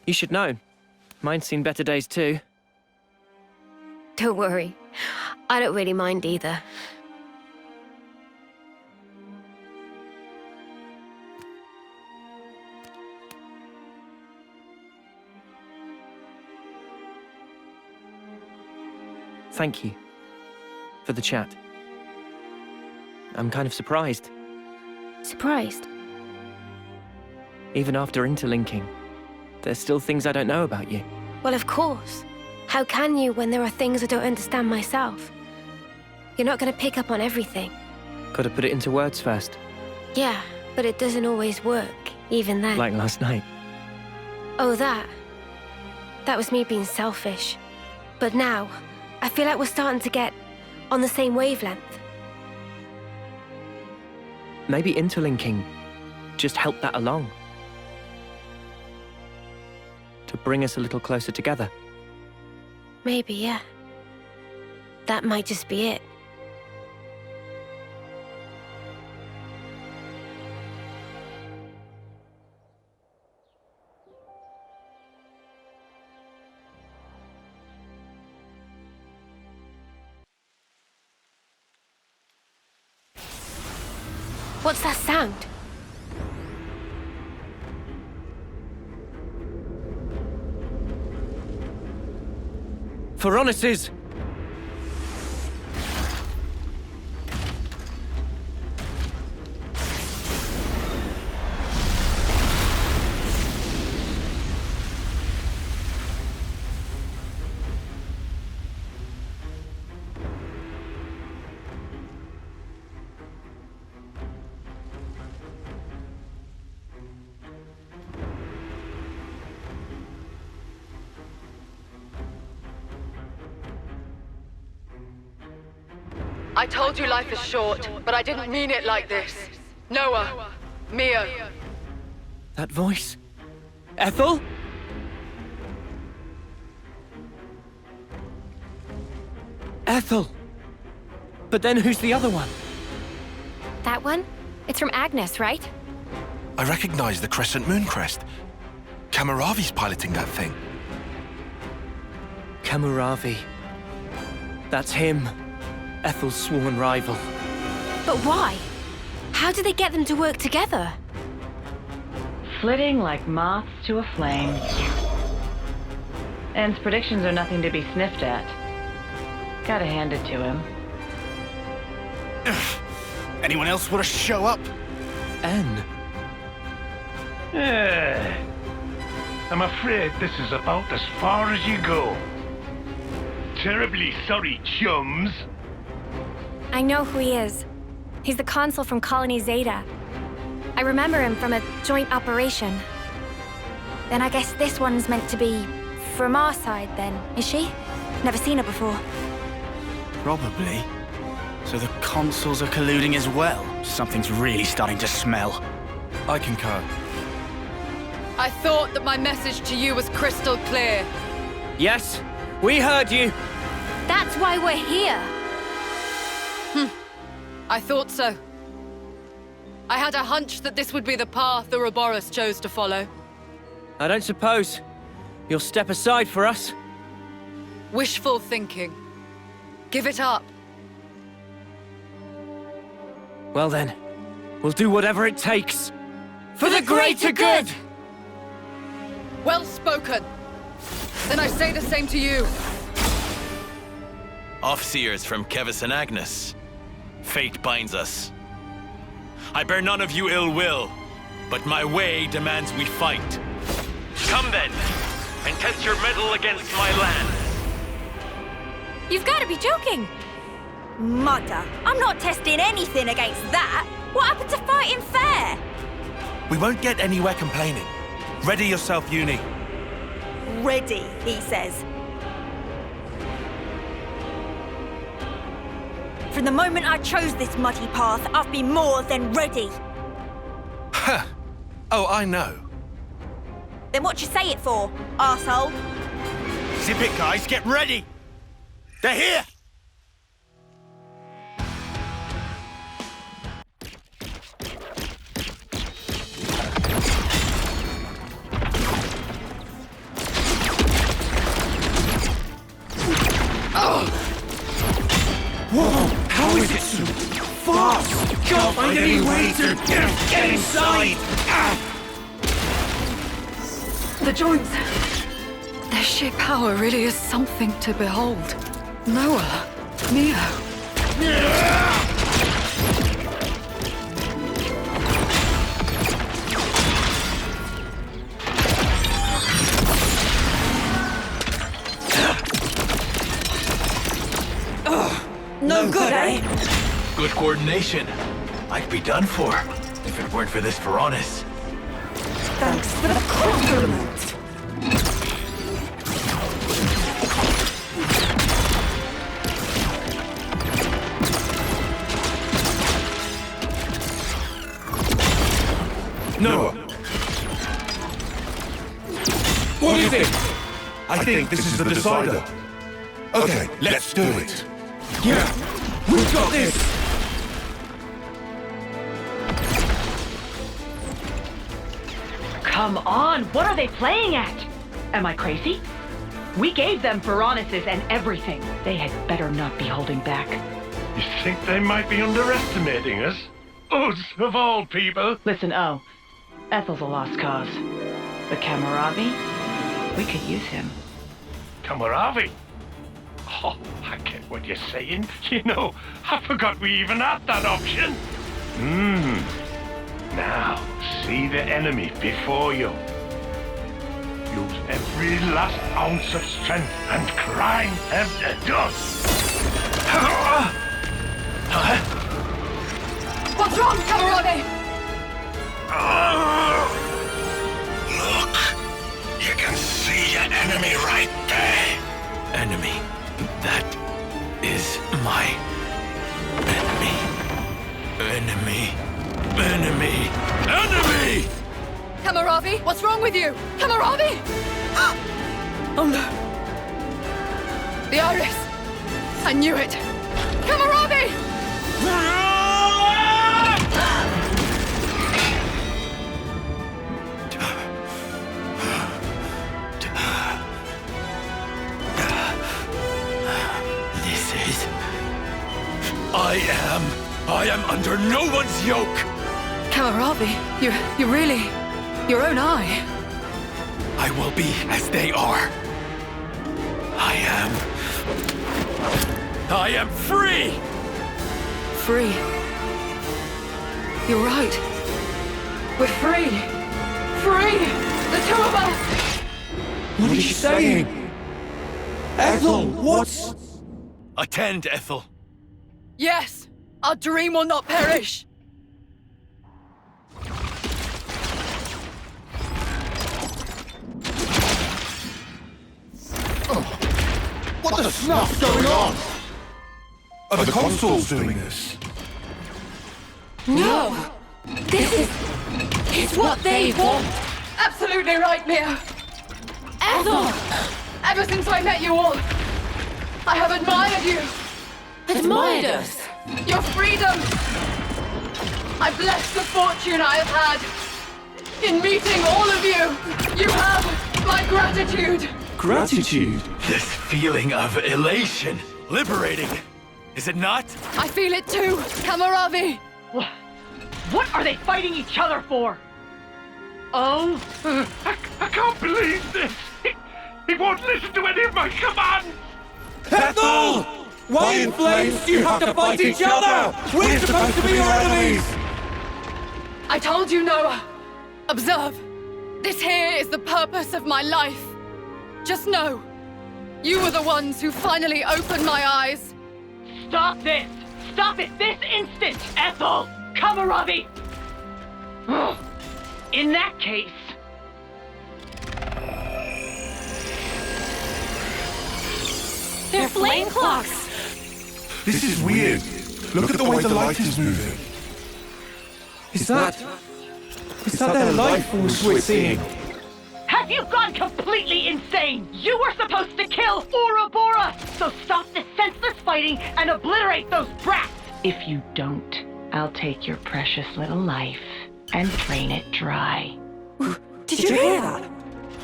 You should know. Mine's seen better days too. Don't worry. I don't really mind either. Thank you for the chat. I'm kind of surprised. Surprised? Even after interlinking, there's still things I don't know about you. Well, of course. How can you when there are things I don't understand myself? You're not going to pick up on everything. Gotta put it into words first. Yeah, but it doesn't always work, even then. Like last night. Oh, that. That was me being selfish. But now, I feel like we're starting to get on the same wavelength. Maybe interlinking just helped that along. To bring us a little closer together. Maybe, yeah. That might just be it. What's that sound? Veronic's! I told you life is short, but I didn't mean it like this. Noah, Mia. That voice? Ethel? Ethel! But then who's the other one? That one? It's from Agnes, right? I recognize the crescent moon crest. Kamaravi's piloting that thing. Kamaravi. That's him. Ethel's sworn rival. But why? How do they get them to work together? Flitting like moths to a flame. En's predictions are nothing to be sniffed at. Gotta hand it to him. Anyone else want to show up? En. I'm afraid this is about as far as you go. Terribly sorry, chums. I know who he is. He's the consul from Colony Zeta. I remember him from a joint operation. Then I guess this one's meant to be from our side then, is she? Never seen her before. Probably. So the consuls are colluding as well. Something's really starting to smell. I concur. I thought that my message to you was crystal clear. Yes, we heard you. That's why we're here. I thought so. I had a hunch that this would be the path the Ouroboros chose to follow. I don't suppose You'll step aside for us? Wishful thinking. Give it up. Well then, we'll do whatever it takes. For the greater good! Well spoken. Then I say the same to you. Offseers from Kevis and Agnes. Fate binds us. I bear none of you ill will, but my way demands we fight. Come then, and test your mettle against my land. You've got to be joking. Mother, I'm not testing anything against that. What happened to fighting fair? We won't get anywhere complaining. Ready yourself, Uni. Ready, he says. From the moment I chose this muddy path, I've been more than ready. Ha! Oh, I know. Then what you say it for, arsehole? Zip it, guys. Get ready. They're here. Whoa! How is it so fast? Can't find any way to get inside! The joints. Their sheer power really is something to behold. Noah. Neo. No good, eh? Good coordination. I'd be done for if it weren't for this Varonis. Thanks for the compliment. Noah! What is it? I think this is the decider. Okay, let's do it. Yeah, we've got this! Come on, what are they playing at? Am I crazy? We gave them Varonis's and everything. They had better not be holding back. You think they might be underestimating us? Us, of all people. Listen, Ethel's a lost cause. But Kamaravi, we could use him. Kamaravi? Oh, I get what you're saying. You know, I forgot we even had that option. Now, see the enemy before you. Use every last ounce of strength and grind them to dust. What's wrong, Kamaravi? Look, you can see your enemy right there. Enemy. That is my enemy. Enemy. Enemy. Enemy! Kamaravi, what's wrong with you? Kamaravi! Oh no. The iris. I knew it. Kamaravi! I am under no one's yoke! Kamaravi, you really... your own eye. I will be as they are. I am free! Free. You're right. We're free. Free! The two of us! What are you saying? Ethel, what's... Attend, Ethel. Yes! Our dream will not perish! What the snuff's going on? Are the consoles doing this? No! This is what they want! Absolutely right, Mia! Ethel! Ever since I met you all, I have admired you! Admired us? Your freedom! I bless the fortune I have had in meeting all of you! You have My gratitude! Gratitude? This feeling of elation. Liberating. Is it not? I feel it too, Kamaravi! What are they fighting each other for? Oh? I can't believe this! He won't listen to any of my commands! Ethel! Why in flames do you have to fight each other? We're supposed to be your enemies! I told you, Noah. Observe. This here is the purpose of my life. Just know, you were the ones who finally opened my eyes. Stop this! Stop it this instant, Ethel! Kamaravi! In that case... They're flame clocks! This is weird. Look at the way the light is moving. Is that their life force we're seeing? Have you gone completely insane? You were supposed to kill Ouroboros! So stop this senseless fighting and obliterate those brats! If you don't, I'll take your precious little life and drain it dry. Did you hear that?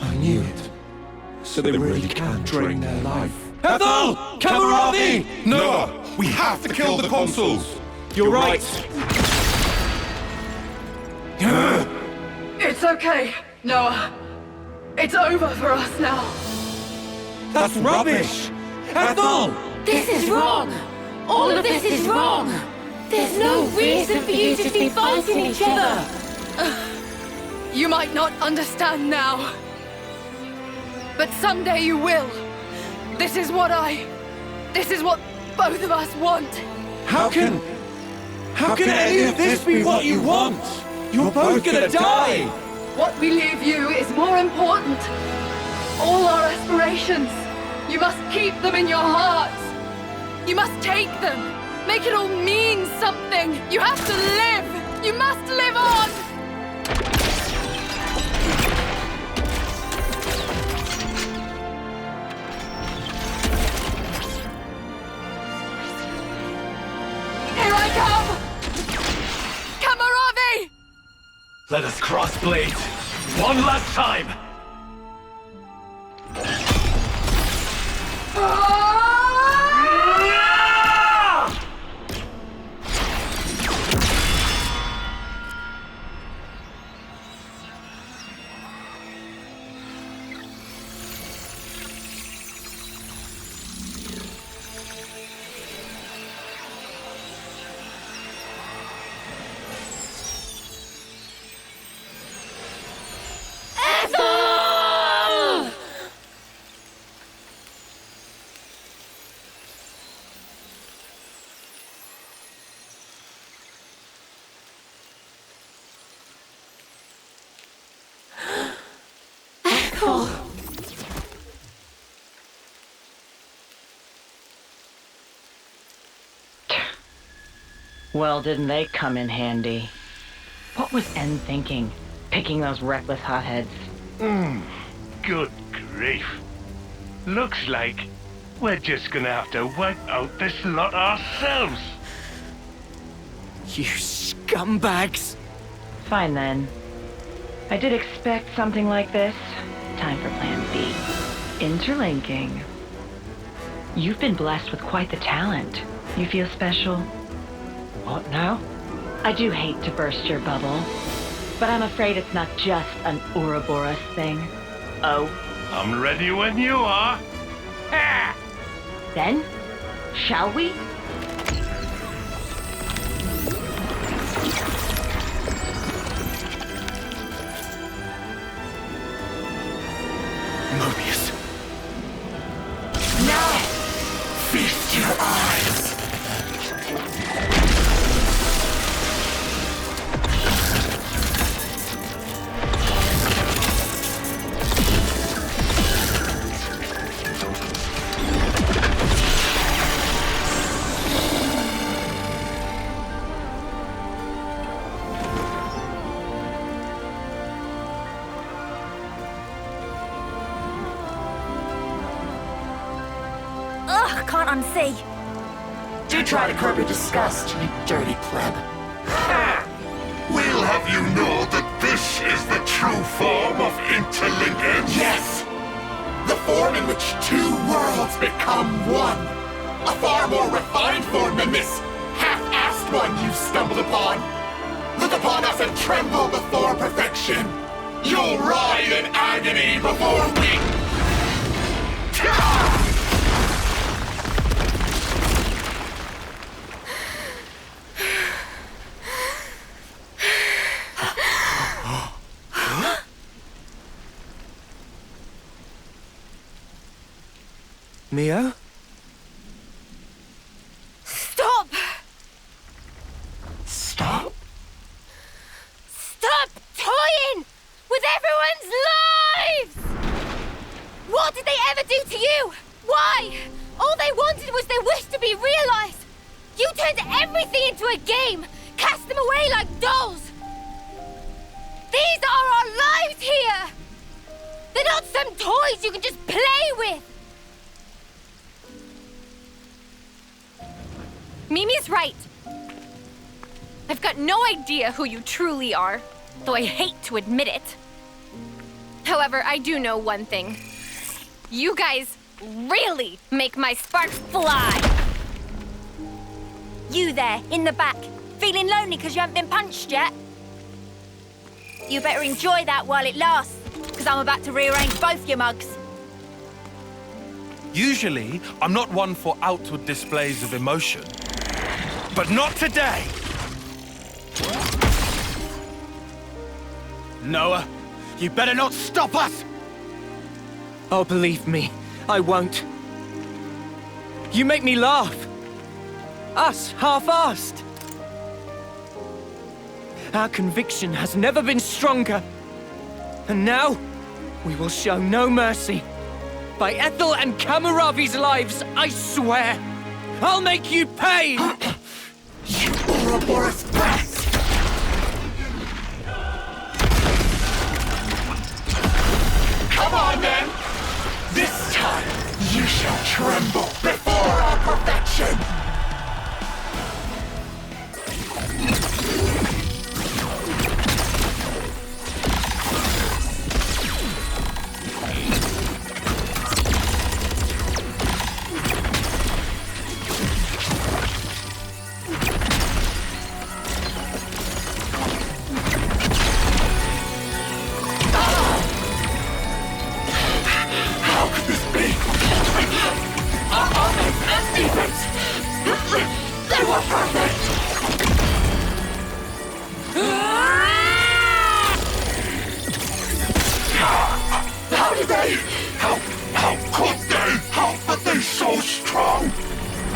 I knew it. So they really can drain their life. Ethel! Kamaravi! Noah! We have to kill the consuls! You're right. It's okay, Noah. It's over for us now. That's rubbish! Ethel! This is wrong! All of this is wrong! There's no reason for you to be fighting each other! You might not understand now. But someday you will. This is what both of us want. How can any of this be what you want? You're both gonna die! What we leave you is more important. All our aspirations, you must keep them in your hearts. You must take them. Make it all mean something. You have to live. You must live on. Here I come! Kamaravi! Let us cross blades. One last time. Well, didn't they come in handy? What was En thinking, picking those reckless hotheads? Good grief. Looks like we're just gonna have to wipe out this lot ourselves. You scumbags! Fine then. I did expect something like this. Time for plan B. Interlinking. You've been blessed with quite the talent. You feel special? What now? I do hate to burst your bubble, but I'm afraid it's not just an Ouroboros thing. Oh? I'm ready when you are. Ha! Then, shall we? Mobius. Now! Feast your eyes! Ugh, can't unsee. Do try to curb your disgust, you dirty pleb. We'll have you know that this is the true form of interlinkage? Yes! The form in which two worlds become one. A far more refined form than this half-assed one you've stumbled upon. Look upon us and tremble before perfection. You'll writhe in agony before we... Mio? Stop! Stop? Stop toying with everyone's lives! What did they ever do to you? Why? All they wanted was their wish to be realized. You turned everything into a game, cast them away like dolls. These are our lives here! They're not some toys you can just play with! Mimi's right. I've got no idea who you truly are, though I hate to admit it. However, I do know one thing. You guys really make my sparks fly! You there, in the back, feeling lonely because you haven't been punched yet? You better enjoy that while it lasts, because I'm about to rearrange both your mugs. Usually, I'm not one for outward displays of emotion. But not today! Noah, you better not stop us! Oh, believe me, I won't. You make me laugh. Us, half-assed. Our conviction has never been stronger. And now, we will show no mercy. By Ethel and Kamaravi's lives, I swear! I'll make you pay! You Ouroboros brats! Come on, then! This time, you shall tremble before our perfection! They were perfect! How did they? How could they? How were they so strong?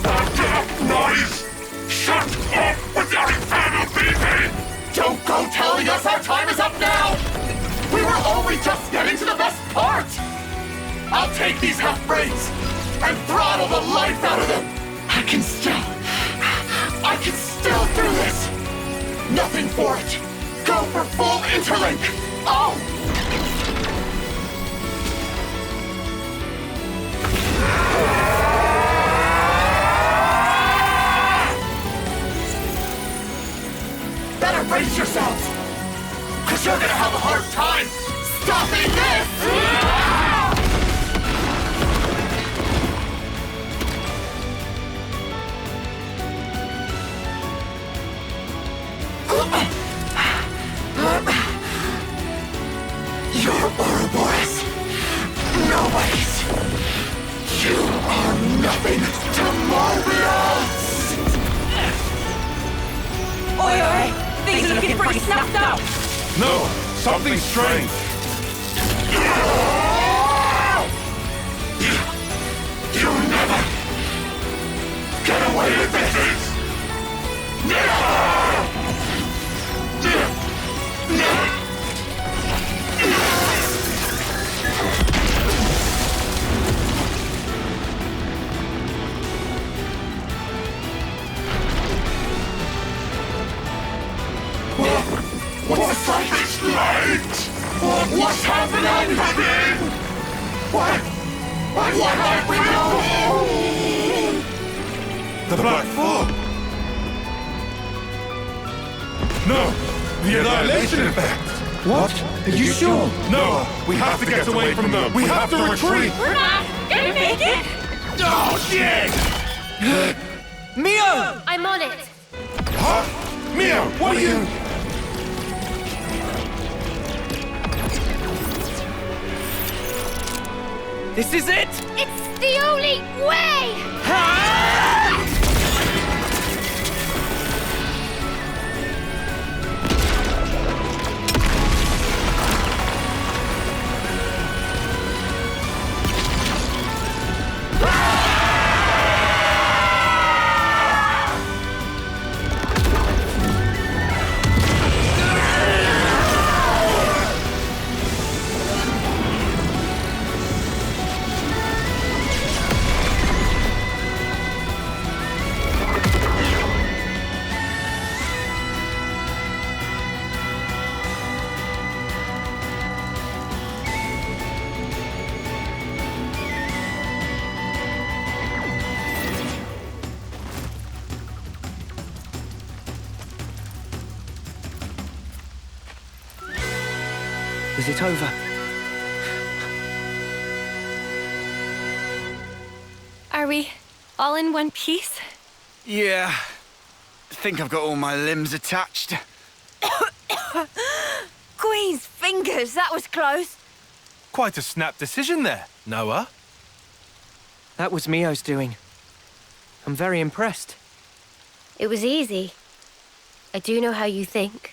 That noise! Shut up with your infernal beeping! Don't go telling us our time is up now! We were only just getting to the best part! I'll take these half-brains and throttle the life out of them! I can still do this! Nothing for it! Go for full interlink! Oh! Better brace yourselves! Cause you're gonna have a hard time stopping this! You're Ouroboros. Nobody's. You are nothing to Mobius! Oi, oi! Things are looking pretty snuffed up! No, something strange. You'll never get away with this! What's like this light? What's happening? What have we done? The Black Fog! No! The Annihilation Effect! What? Are you sure? No! We have to get away from them! We have to retreat! We're not gonna make it! Oh, shit! Mio! I'm on it. Huh? Mio, what are you... This is it! It's the only way! Is it over? Are we all in one piece? Yeah. I think I've got all my limbs attached. Queen's fingers, that was close. Quite a snap decision there, Noah. That was Mio's doing. I'm very impressed. It was easy. I do know how you think.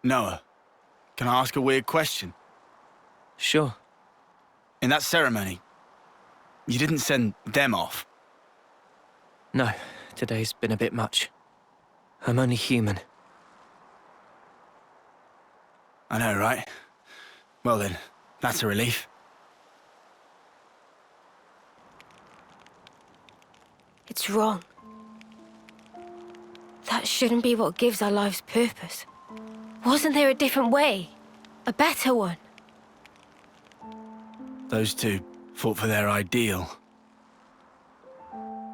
Noah, can I ask a weird question? Sure. In that ceremony, you didn't send them off. No, today's been a bit much. I'm only human. I know, right? Well then, that's a relief. It's wrong. That shouldn't be what gives our lives purpose. Wasn't there a different way? A better one? Those two fought for their ideal.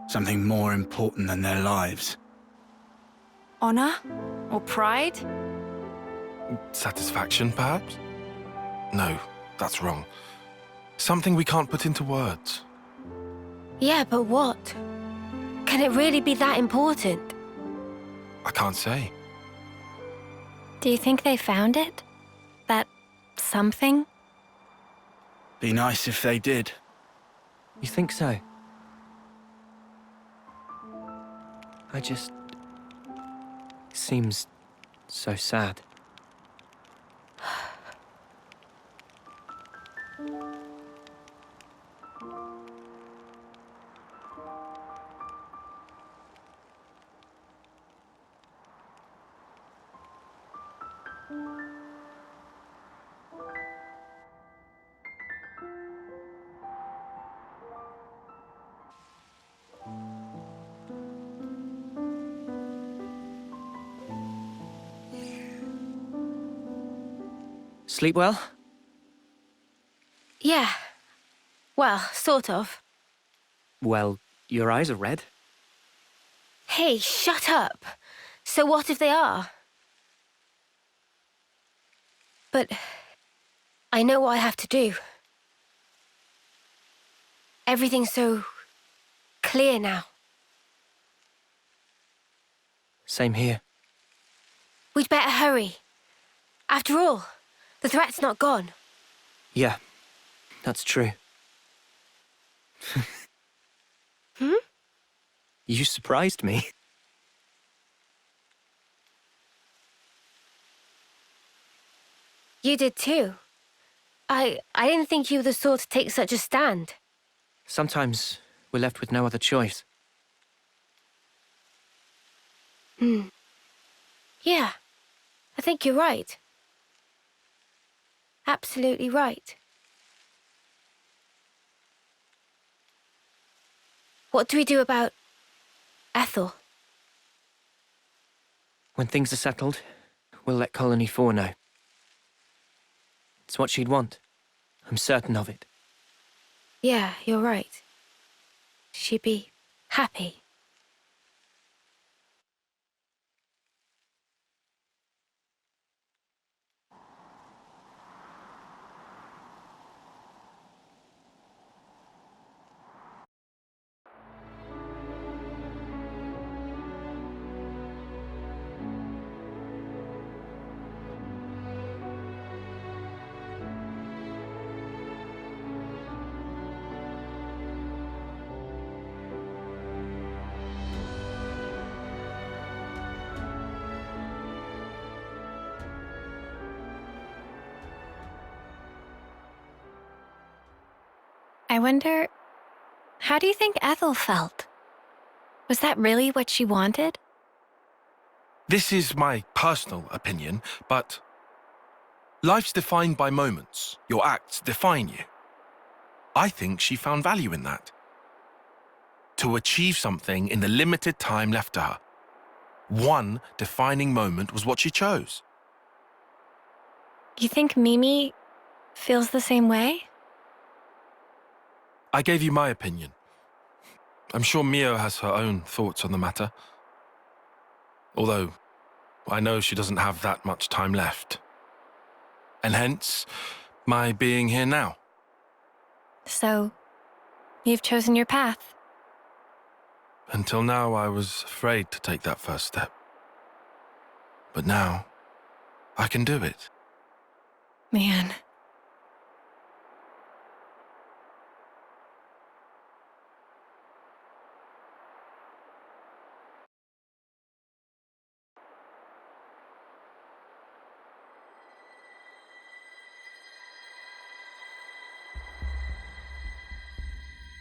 Something more important than their lives. Honor? Or pride? Satisfaction, perhaps? No, that's wrong. Something we can't put into words. Yeah, but what? Can it really be that important? I can't say. Do you think they found it? That something? Be nice if they did. You think so? I just... seems so sad. Sleep well? Yeah. Well, sort of. Well, your eyes are red. Hey, shut up. So what if they are? But I know what I have to do. Everything's so clear now. Same here. We'd better hurry. After all, the threat's not gone. Yeah, that's true. Hmm? You surprised me. You did too. I didn't think you were the sort to take such a stand. Sometimes we're left with no other choice. Hmm. Yeah, I think you're right. Absolutely right. What do we do about Ethel? When things are settled, we'll let Colony 4 know. It's what she'd want. I'm certain of it. Yeah, you're right. She'd be happy. I wonder, how do you think Ethel felt? Was that really what she wanted? This is my personal opinion, but life's defined by moments. Your acts define you. I think she found value in that. To achieve something in the limited time left to her. One defining moment was what she chose. You think Mimi feels the same way? I gave you my opinion. I'm sure Mio has her own thoughts on the matter. Although, I know she doesn't have that much time left. And hence, my being here now. So, you've chosen your path. Until now, I was afraid to take that first step. But now, I can do it. Man.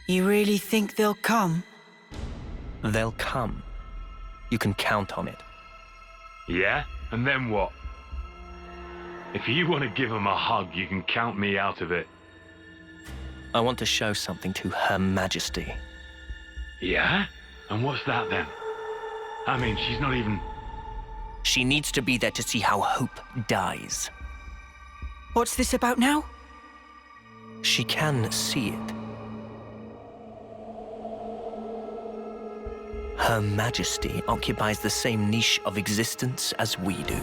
You really think they'll come? They'll come. You can count on it. Yeah? And then what? If you want to give them a hug, you can count me out of it. I want to show something to Her Majesty. Yeah? And what's that then? I mean, she's not even... She needs to be there to see how hope dies. What's this about now? She can see it. Her Majesty occupies the same niche of existence as we do.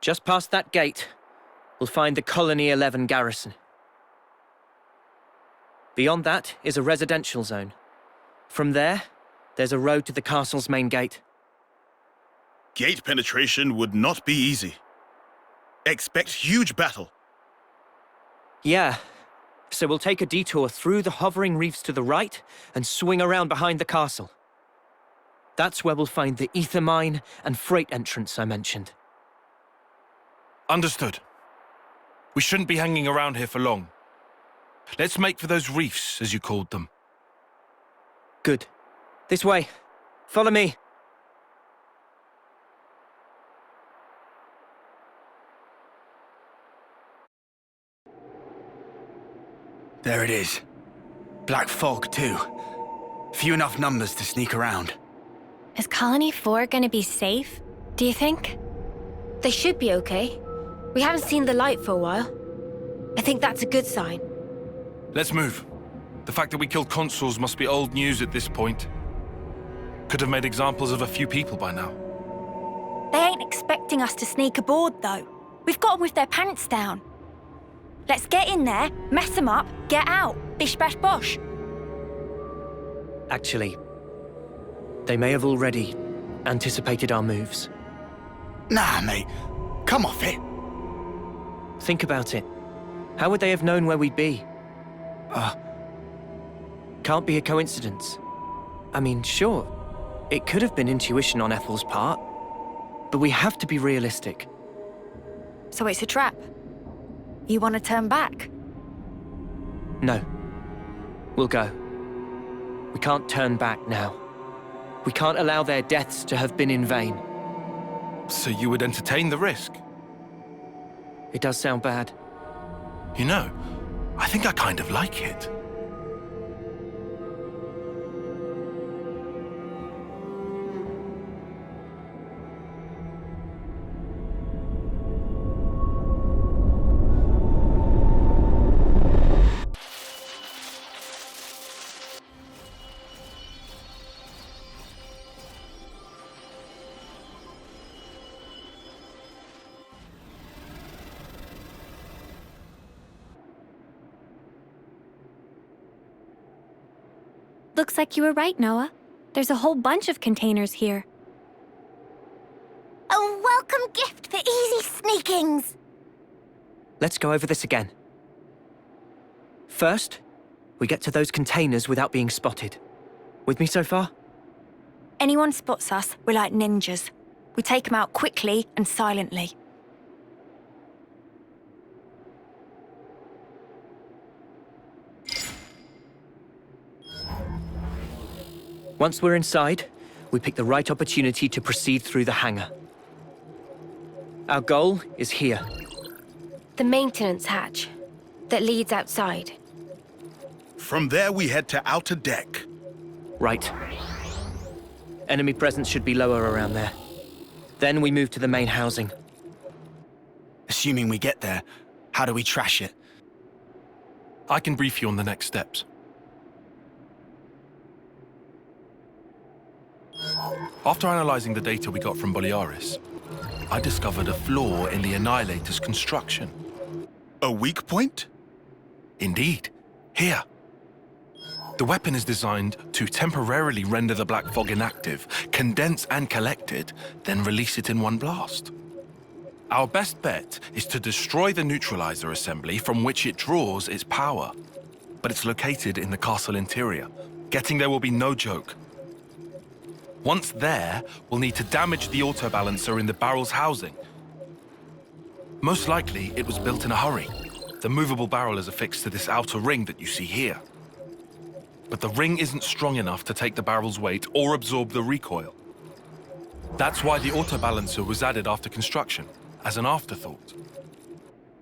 Just past that gate, we'll find the Colony 11 garrison. Beyond that is a residential zone. From there, there's a road to the castle's main gate. Gate penetration would not be easy. Expect huge battle. Yeah, so we'll take a detour through the hovering reefs to the right and swing around behind the castle. That's where we'll find the ether mine and freight entrance I mentioned. Understood. We shouldn't be hanging around here for long. Let's make for those reefs, as you called them. Good. This way. Follow me. There it is. Black fog, too. Few enough numbers to sneak around. Is Colony 4 gonna be safe, do you think? They should be okay. We haven't seen the light for a while. I think that's a good sign. Let's move. The fact that we killed consuls must be old news at this point. Could have made examples of a few people by now. They ain't expecting us to sneak aboard, though. We've got them with their pants down. Let's get in there, mess them up, get out. Bish bash bosh. Actually, they may have already anticipated our moves. Nah, mate. Come off it. Think about it. How would they have known where we'd be? Can't be a coincidence. I mean, sure, it could have been intuition on Ethel's part, but we have to be realistic. So it's a trap. You want to turn back? No. We'll go. We can't turn back now. We can't allow their deaths to have been in vain. So you would entertain the risk? It does sound bad. You know, I think I kind of like it. Looks like you were right, Noah. There's a whole bunch of containers here. A welcome gift for easy sneakings. Let's go over this again. First, we get to those containers without being spotted. With me so far? Anyone spots us, we're like ninjas. We take them out quickly and silently. Once we're inside, we pick the right opportunity to proceed through the hangar. Our goal is here. The maintenance hatch that leads outside. From there, we head to outer deck. Right. Enemy presence should be lower around there. Then we move to the main housing. Assuming we get there, how do we trash it? I can brief you on the next steps. After analyzing the data we got from Boliaris, I discovered a flaw in the Annihilator's construction. A weak point? Indeed. Here. The weapon is designed to temporarily render the black fog inactive, condense and collect it, then release it in one blast. Our best bet is to destroy the neutralizer assembly from which it draws its power. But it's located in the castle interior. Getting there will be no joke. Once there, we'll need to damage the autobalancer in the barrel's housing. Most likely, it was built in a hurry. The movable barrel is affixed to this outer ring that you see here. But the ring isn't strong enough to take the barrel's weight or absorb the recoil. That's why the autobalancer was added after construction, as an afterthought.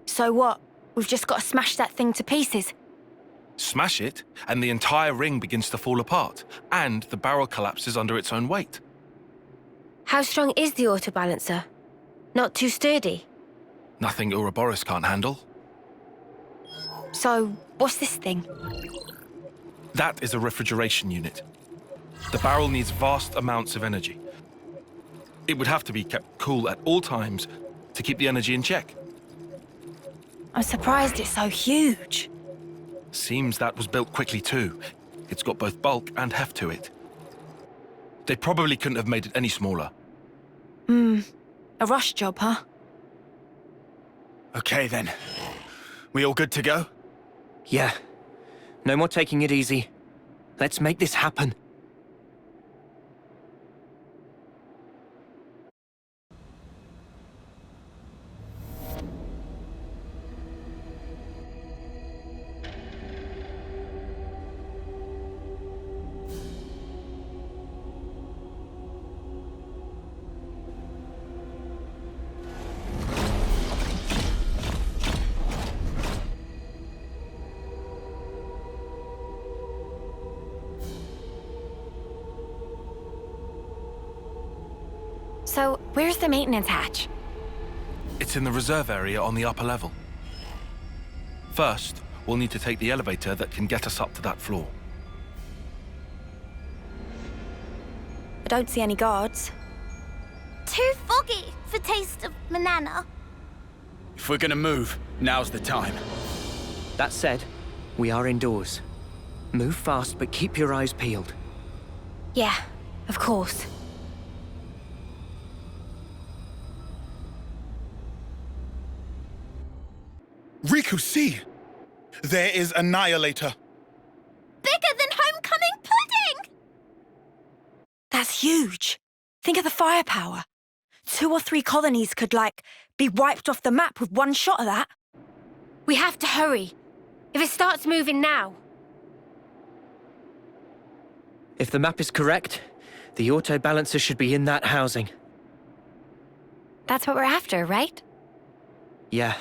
So what? We've just got to smash that thing to pieces. Smash it, and the entire ring begins to fall apart, and the barrel collapses under its own weight. How strong is the autobalancer? Not too sturdy? Nothing Ouroboros can't handle. So, what's this thing? That is a refrigeration unit. The barrel needs vast amounts of energy. It would have to be kept cool at all times to keep the energy in check. I'm surprised it's so huge. Seems that was built quickly too. It's got both bulk and heft to it. They probably couldn't have made it any smaller. A rush job, huh? Okay then. We all good to go? Yeah. No more taking it easy. Let's make this happen. So, where's the maintenance hatch? It's in the reserve area on the upper level. First, we'll need to take the elevator that can get us up to that floor. I don't see any guards. Too foggy for taste of banana. If we're gonna move, now's the time. That said, we are indoors. Move fast, but keep your eyes peeled. Yeah, of course. Riku, see! There is Annihilator. Bigger than homecoming pudding! That's huge. Think of the firepower. 2 or 3 colonies could, be wiped off the map with one shot of that. We have to hurry. If it starts moving now... If the map is correct, the auto balancer should be in that housing. That's what we're after, right? Yeah.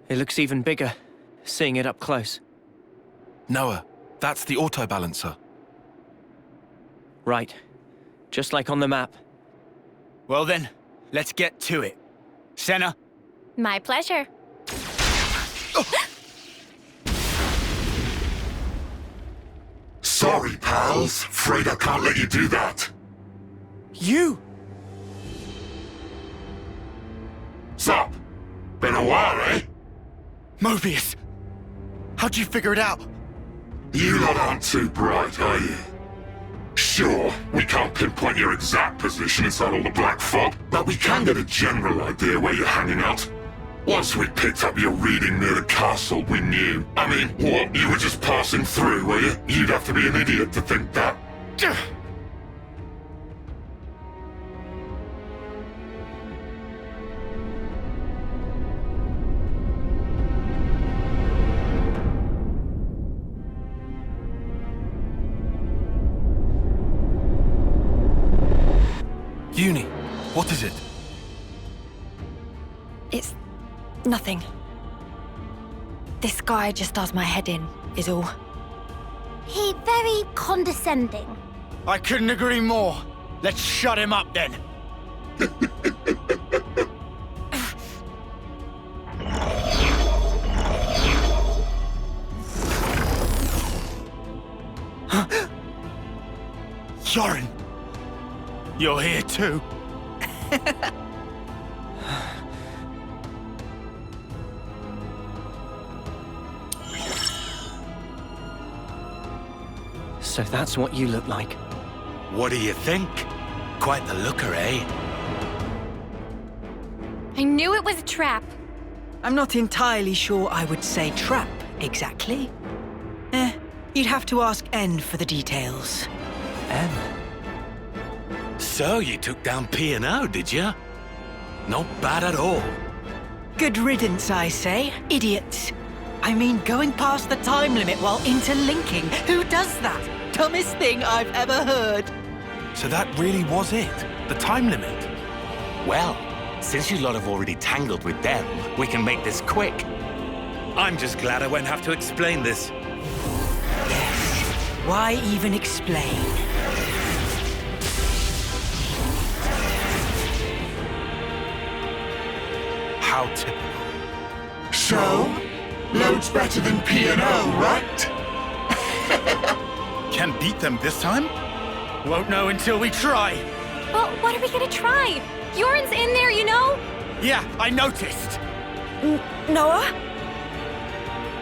It looks even bigger, seeing it up close. Noah, that's the auto balancer. Right. Just like on the map. Well then, let's get to it. Senna? My pleasure. Sorry, pals. Afraid I can't let you do that. You! Sup? Been a while, eh? Mobius! How'd you figure it out? You lot aren't too bright, are you? Sure, we can't pinpoint your exact position inside all the black fog, but we can get a general idea where you're hanging out. Once we picked up your reading near the castle, we knew. I mean, what, you were just passing through, were you? You'd have to be an idiot to think that. Uni, what is it? It's nothing. This guy just does my head in, is all. He very condescending. I couldn't agree more. Let's shut him up then. Yorin! You're here too. So that's what you look like. What do you think? Quite the looker, eh? I knew it was a trap. I'm not entirely sure I would say trap, exactly. You'd have to ask N for the details. N? So you took down P&O, did you? Not bad at all. Good riddance, I say. Idiots. I mean, going past the time limit while interlinking. Who does that? Dumbest thing I've ever heard. So that really was it? The time limit? Well, since you lot have already tangled with them, we can make this quick. I'm just glad I won't have to explain this. Yes. Why even explain? How typical. So? Loads better than P&O, right? can't beat them this time? Won't know until we try. Well, what are we gonna try? Bjorn's in there, you know? Yeah, I noticed. Noah?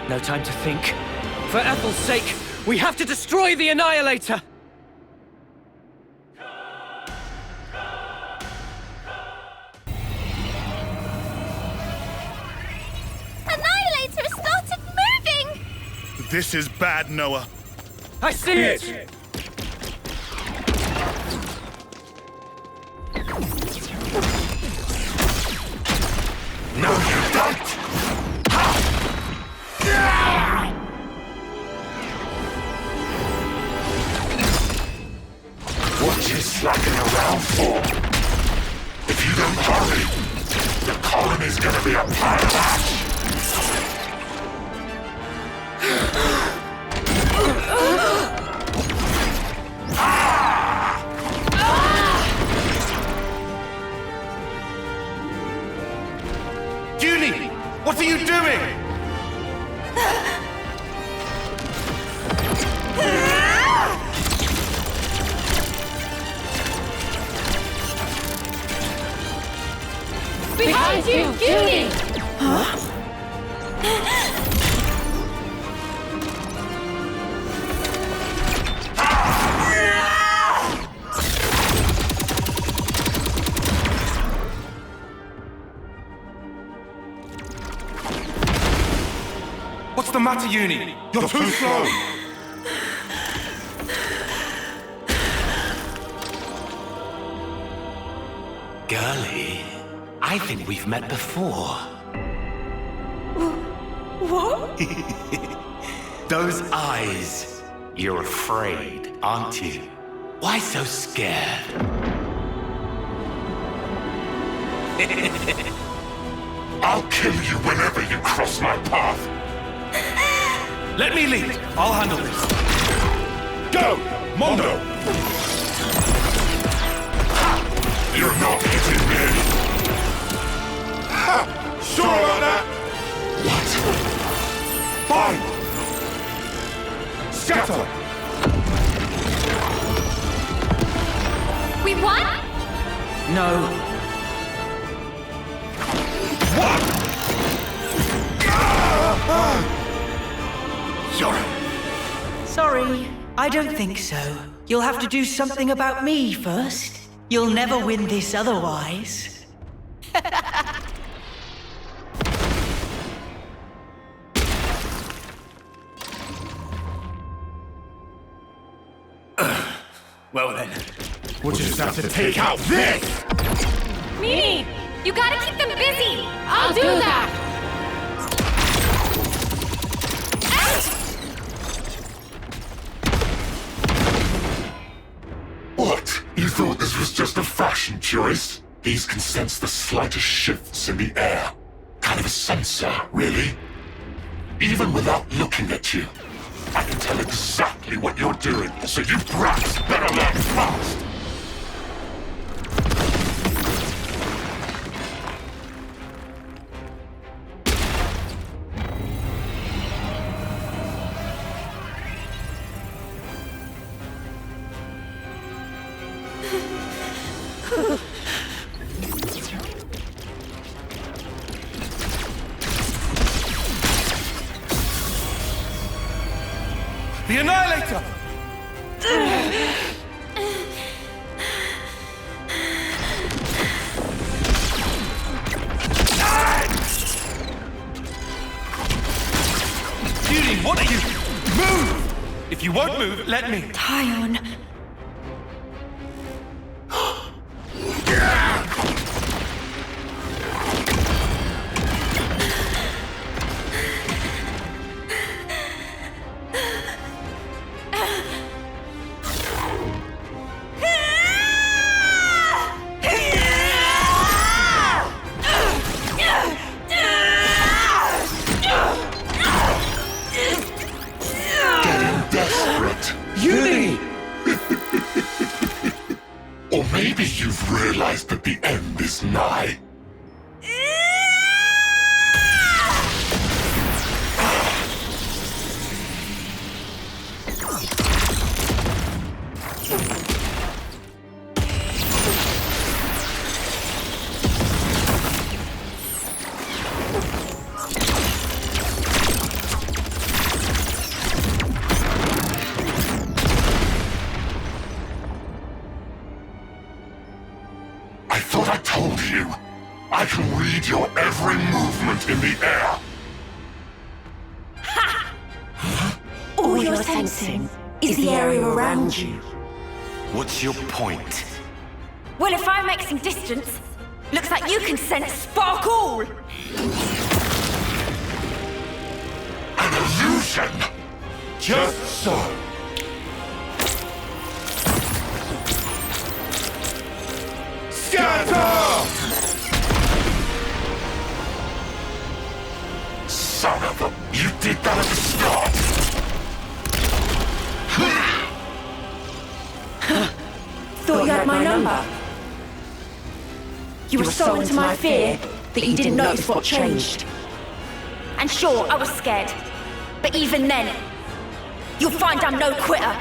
No time to think. For Ethel's sake, we have to destroy the Annihilator! Annihilator started moving! This is bad, Noah. I see it! No, you don't! What you slacking around for? If you don't hurry, the colony's gonna be a pile of ash! Julie, what are you doing? Behind you, Judy! Huh? What's the matter, Uni? You're too slow. Girlie, I think we've met before. What? Those eyes. You're afraid, aren't you? Why so scared? I'll kill you whenever you cross my path! Let me lead. I'll handle this. Go, Mondo! You're not hitting me! Ha! Sure about that? What? Fine! Scatter! We won? No. Sorry, I don't think so. You'll have to do something about me first. You'll never win this otherwise. Well then, we'll just have to take out this! Mimi, you gotta keep them busy! I'll do that! What? You thought this was just a fashion choice? These can sense the slightest shifts in the air. Kind of a sensor, really. Even without looking at you, I can tell exactly what you're doing, so you brats better learn fast! The Annihilator! Judy, what are you? Move! If you won't move, let me. Tyon. Or maybe you've realized that the end is nigh. you. I can read your every movement in the air. All you're sensing is the area around you. What's your point? Well, if I make some distance, looks like you can sense sparkle! An illusion! Just so. Scatter! Son of a... You did that at the start! Thought you had my number. You were so into my fear that you didn't notice what changed. And sure, I was scared. But even then, you'll find I'm no quitter.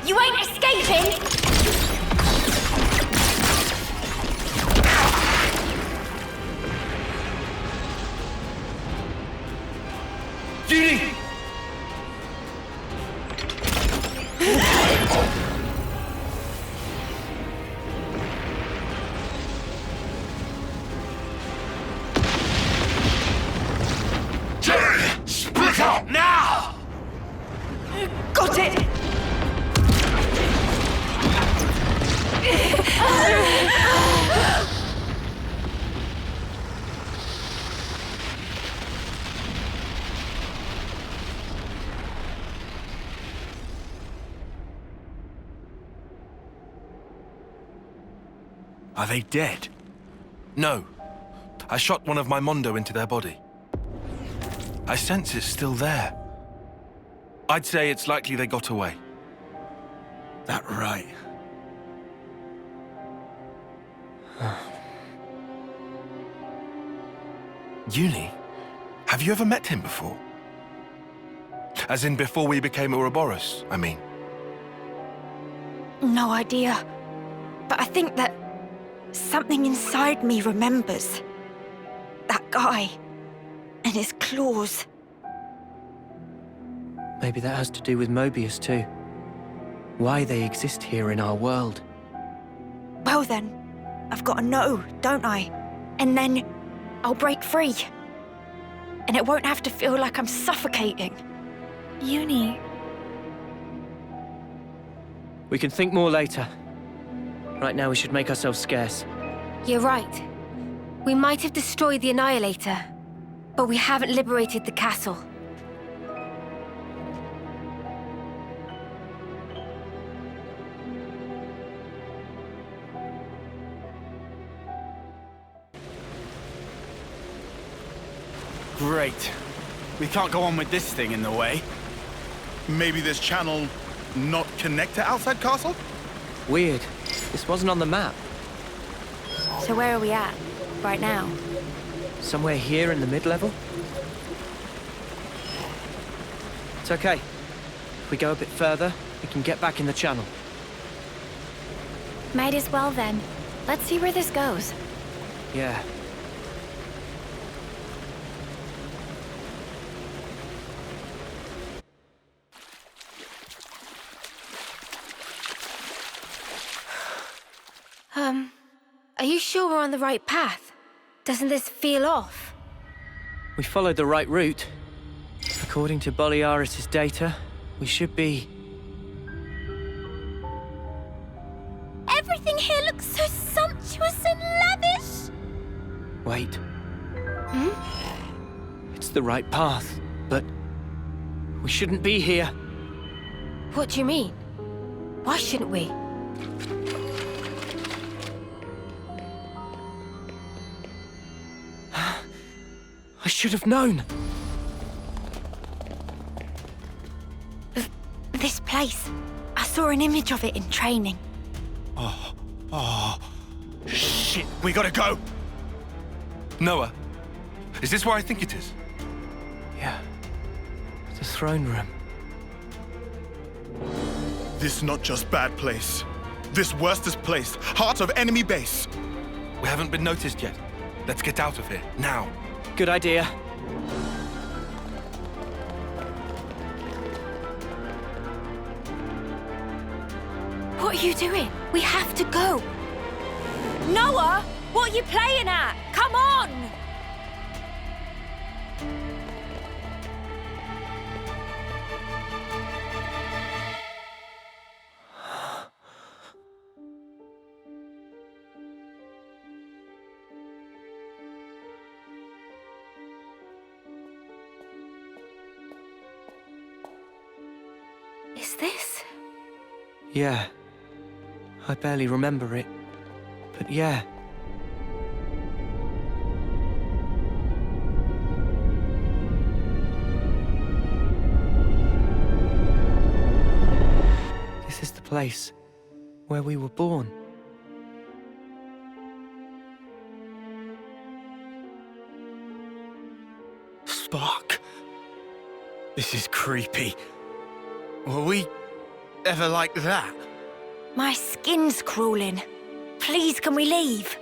You ain't escaping! Judy! Jerry! Split up now! Got it! Are they dead? No. I shot one of my Mondo into their body. I sense it's still there. I'd say it's likely they got away. That right. Uni? Have you ever met him before? As in before we became Ouroboros, I mean. No idea. But I think that something inside me remembers. That guy. And his claws. Maybe that has to do with Mobius too. Why they exist here in our world. Well then, I've got to know, don't I? And then I'll break free. And it won't have to feel like I'm suffocating. Uni. We can think more later. Right now we should make ourselves scarce. You're right. We might have destroyed the Annihilator, but we haven't liberated the castle. Great. We can't go on with this thing in the way. Maybe this channel not connect to outside castle? Weird. This wasn't on the map. So where are we at, right now? Somewhere here in the mid-level? It's okay. If we go a bit further, we can get back in the channel. Might as well then. Let's see where this goes. Yeah. Are you sure we're on the right path? Doesn't this feel off? We followed the right route. According to Boliaris' data, we should be... Everything here looks so sumptuous and lavish! Wait. It's the right path, but... we shouldn't be here. What do you mean? Why shouldn't we? I should have known. This place. I saw an image of it in training. Oh, shit. We gotta go. Noah, is this where I think it is? Yeah. The throne room. This not just bad place. This worstest place. Heart of enemy base. We haven't been noticed yet. Let's get out of here, now. Good idea. What are you doing? We have to go. Noah, what are you playing at? Come on! Is this? Yeah. I barely remember it. But yeah. This is the place where we were born. Spark. This is creepy. Were we ever like that? My skin's crawling. Please, can we leave?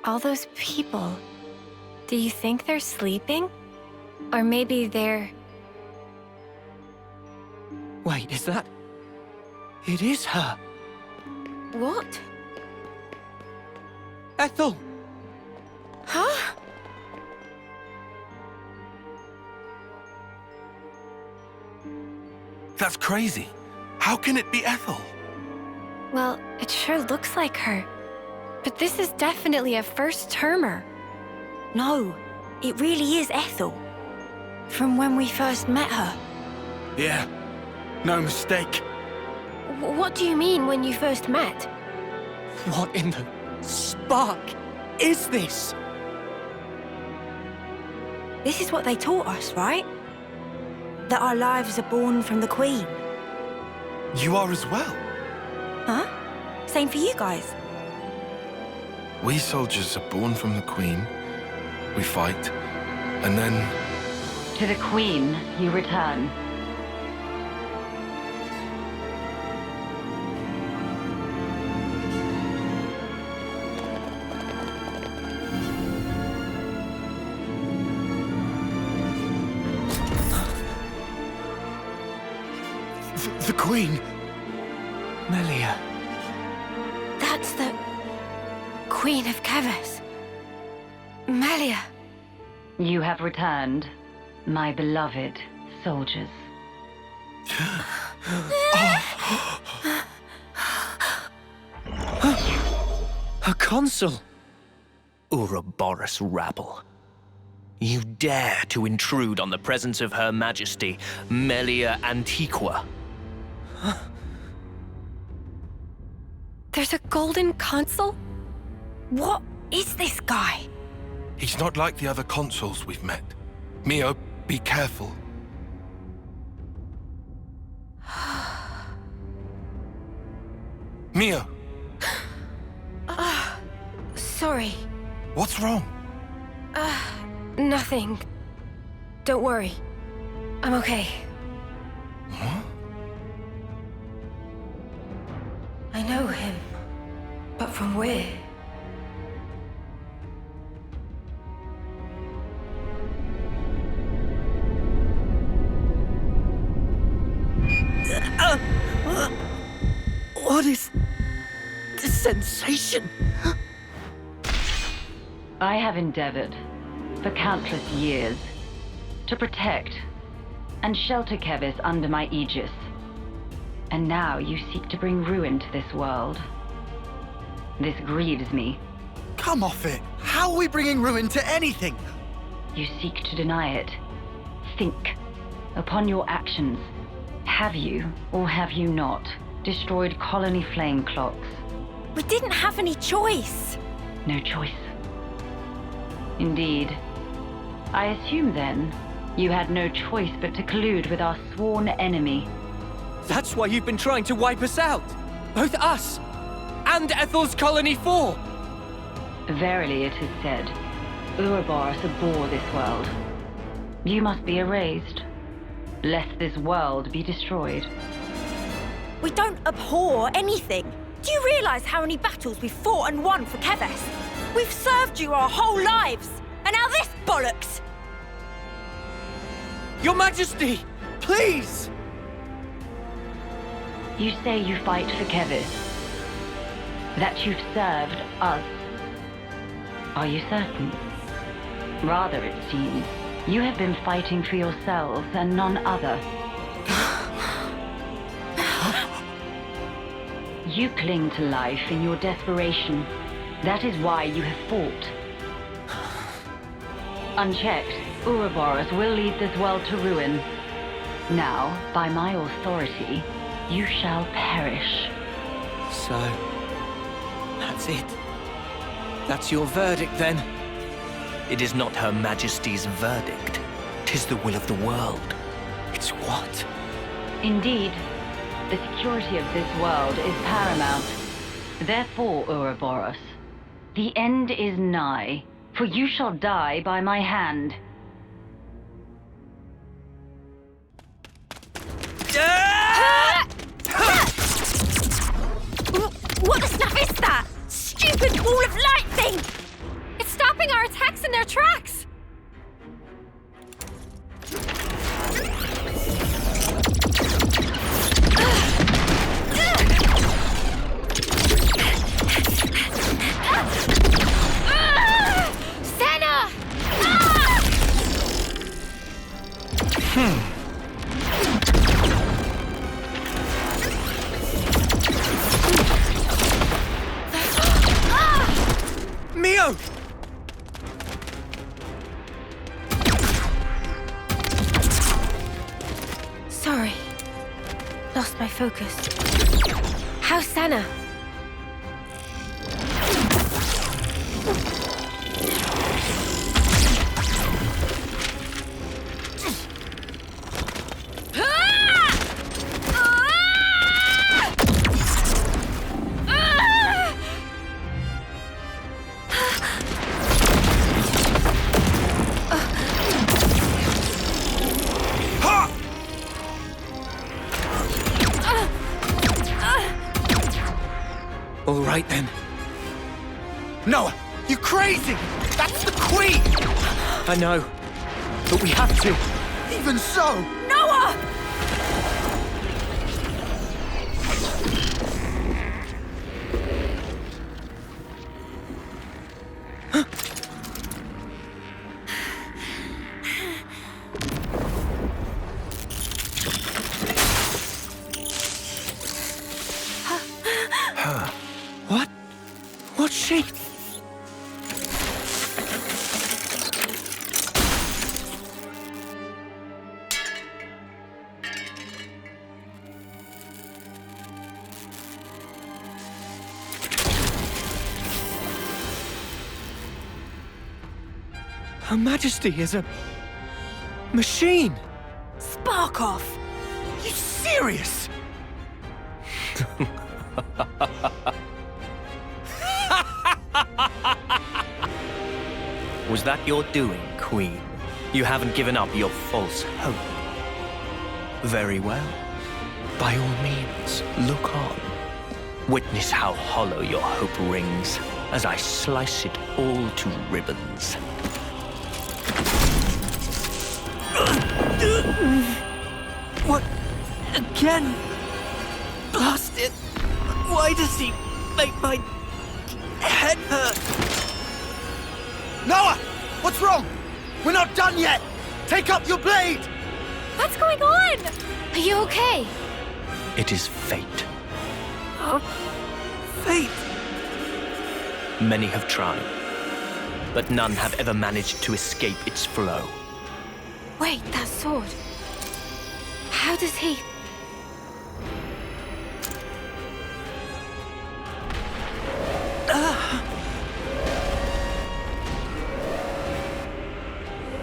All those people. Do you think they're sleeping? Or maybe they're... Wait, is that... It is her. What? Ethel! Huh? That's crazy. How can it be Ethel? Well, it sure looks like her. But this is definitely a first-termer. No, it really is Ethel. From when we first met her. Yeah, no mistake. What do you mean when you first met? What in the spark is this? This is what they taught us, right? That our lives are born from the Queen. You are as well. Huh? Same for you guys. We soldiers are born from the Queen. We fight, and then... To the Queen you return. The Queen. Melia. That's the... Queen of Keves. Melia. You have returned, my beloved soldiers. Her consul. Ouroboros rabble. You dare to intrude on the presence of Her Majesty, Melia Antiqua. There's a golden consul? What is this guy? He's not like the other consuls we've met. Mio, be careful. Mio! Sorry. What's wrong? Nothing. Don't worry. I'm okay. Huh? I know him. But from where? What is this sensation? I have endeavored, for countless years, to protect and shelter Keves under my aegis. And now you seek to bring ruin to this world. This grieves me. Come off it. How are we bringing ruin to anything? You seek to deny it. Think. Upon your actions. Have you, or have you not, destroyed colony flame clocks? We didn't have any choice. No choice. Indeed. I assume, then, you had no choice but to collude with our sworn enemy. That's why you've been trying to wipe us out. Both us and Ethel's Colony 4. Verily, it is said, Ouroboros abhor this world. You must be erased, lest this world be destroyed. We don't abhor anything. Do you realize how many battles we've fought and won for Keves? We've served you our whole lives, and now this bollocks! Your Majesty! Please! You say you fight for Kevis. That you've served us. Are you certain? Rather, it seems, you have been fighting for yourselves and none other. You cling to life in your desperation. That is why you have fought. Unchecked, Ouroboros will lead this world to ruin. Now, by my authority, you shall perish. So, that's it. That's your verdict, then? It is not Her Majesty's verdict. 'Tis the will of the world. It's what? Indeed. The security of this world is paramount. Therefore, Ouroboros, the end is nigh, for you shall die by my hand. What the stuff is that? Stupid ball of light thing! It's stopping our attacks in their tracks! Senna! Mio! Sorry. Lost my focus. How's Senna? All right, then. Noah, you crazy! That's the Queen! I know, but we have to. Even so! Noah! What? What's she? Her Majesty is a machine. Spark off! You serious? Was that your doing, Queen? You haven't given up your false hope. Very well. By all means, look on. Witness how hollow your hope rings as I slice it all to ribbons. What? Again? Blast it! Why does he make my head hurt? Noah! What's wrong? We're not done yet! Take up your blade! What's going on? Are you okay? It is fate. Fate? Many have tried, but none have ever managed to escape its flow. Wait, that sword. How does he...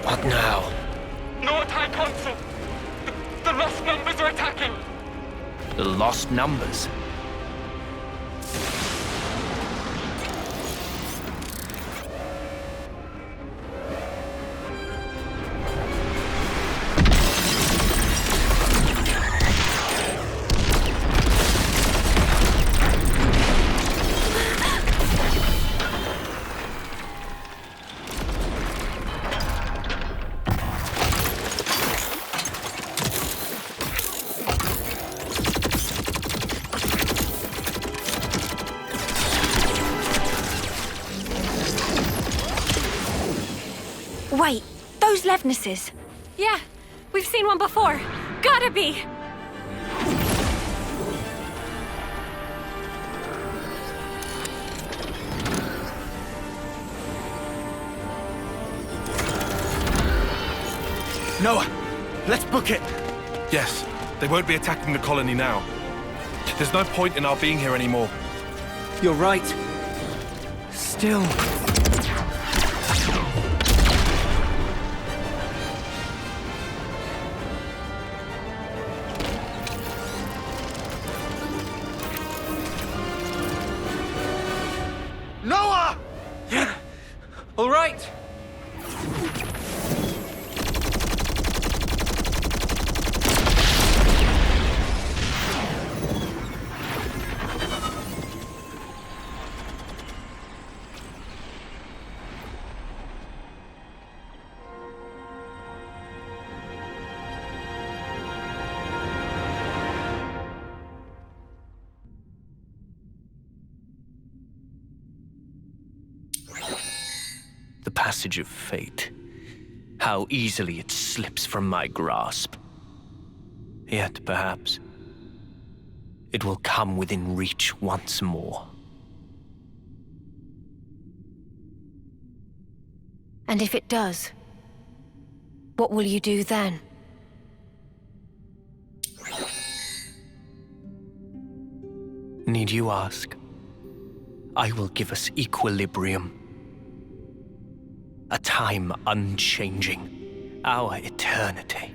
What now? No attack, Consul! The lost numbers are attacking! The lost numbers? Wait, those Levnesses. Yeah, we've seen one before. Gotta be! Noah, let's book it. Yes, they won't be attacking the colony now. There's no point in our being here anymore. You're right. Still... Noah! All right. The passage of fate. How easily it slips from my grasp. Yet, perhaps, it will come within reach once more. And if it does, what will you do then? Need you ask? I will give us equilibrium. A time unchanging. Our eternity.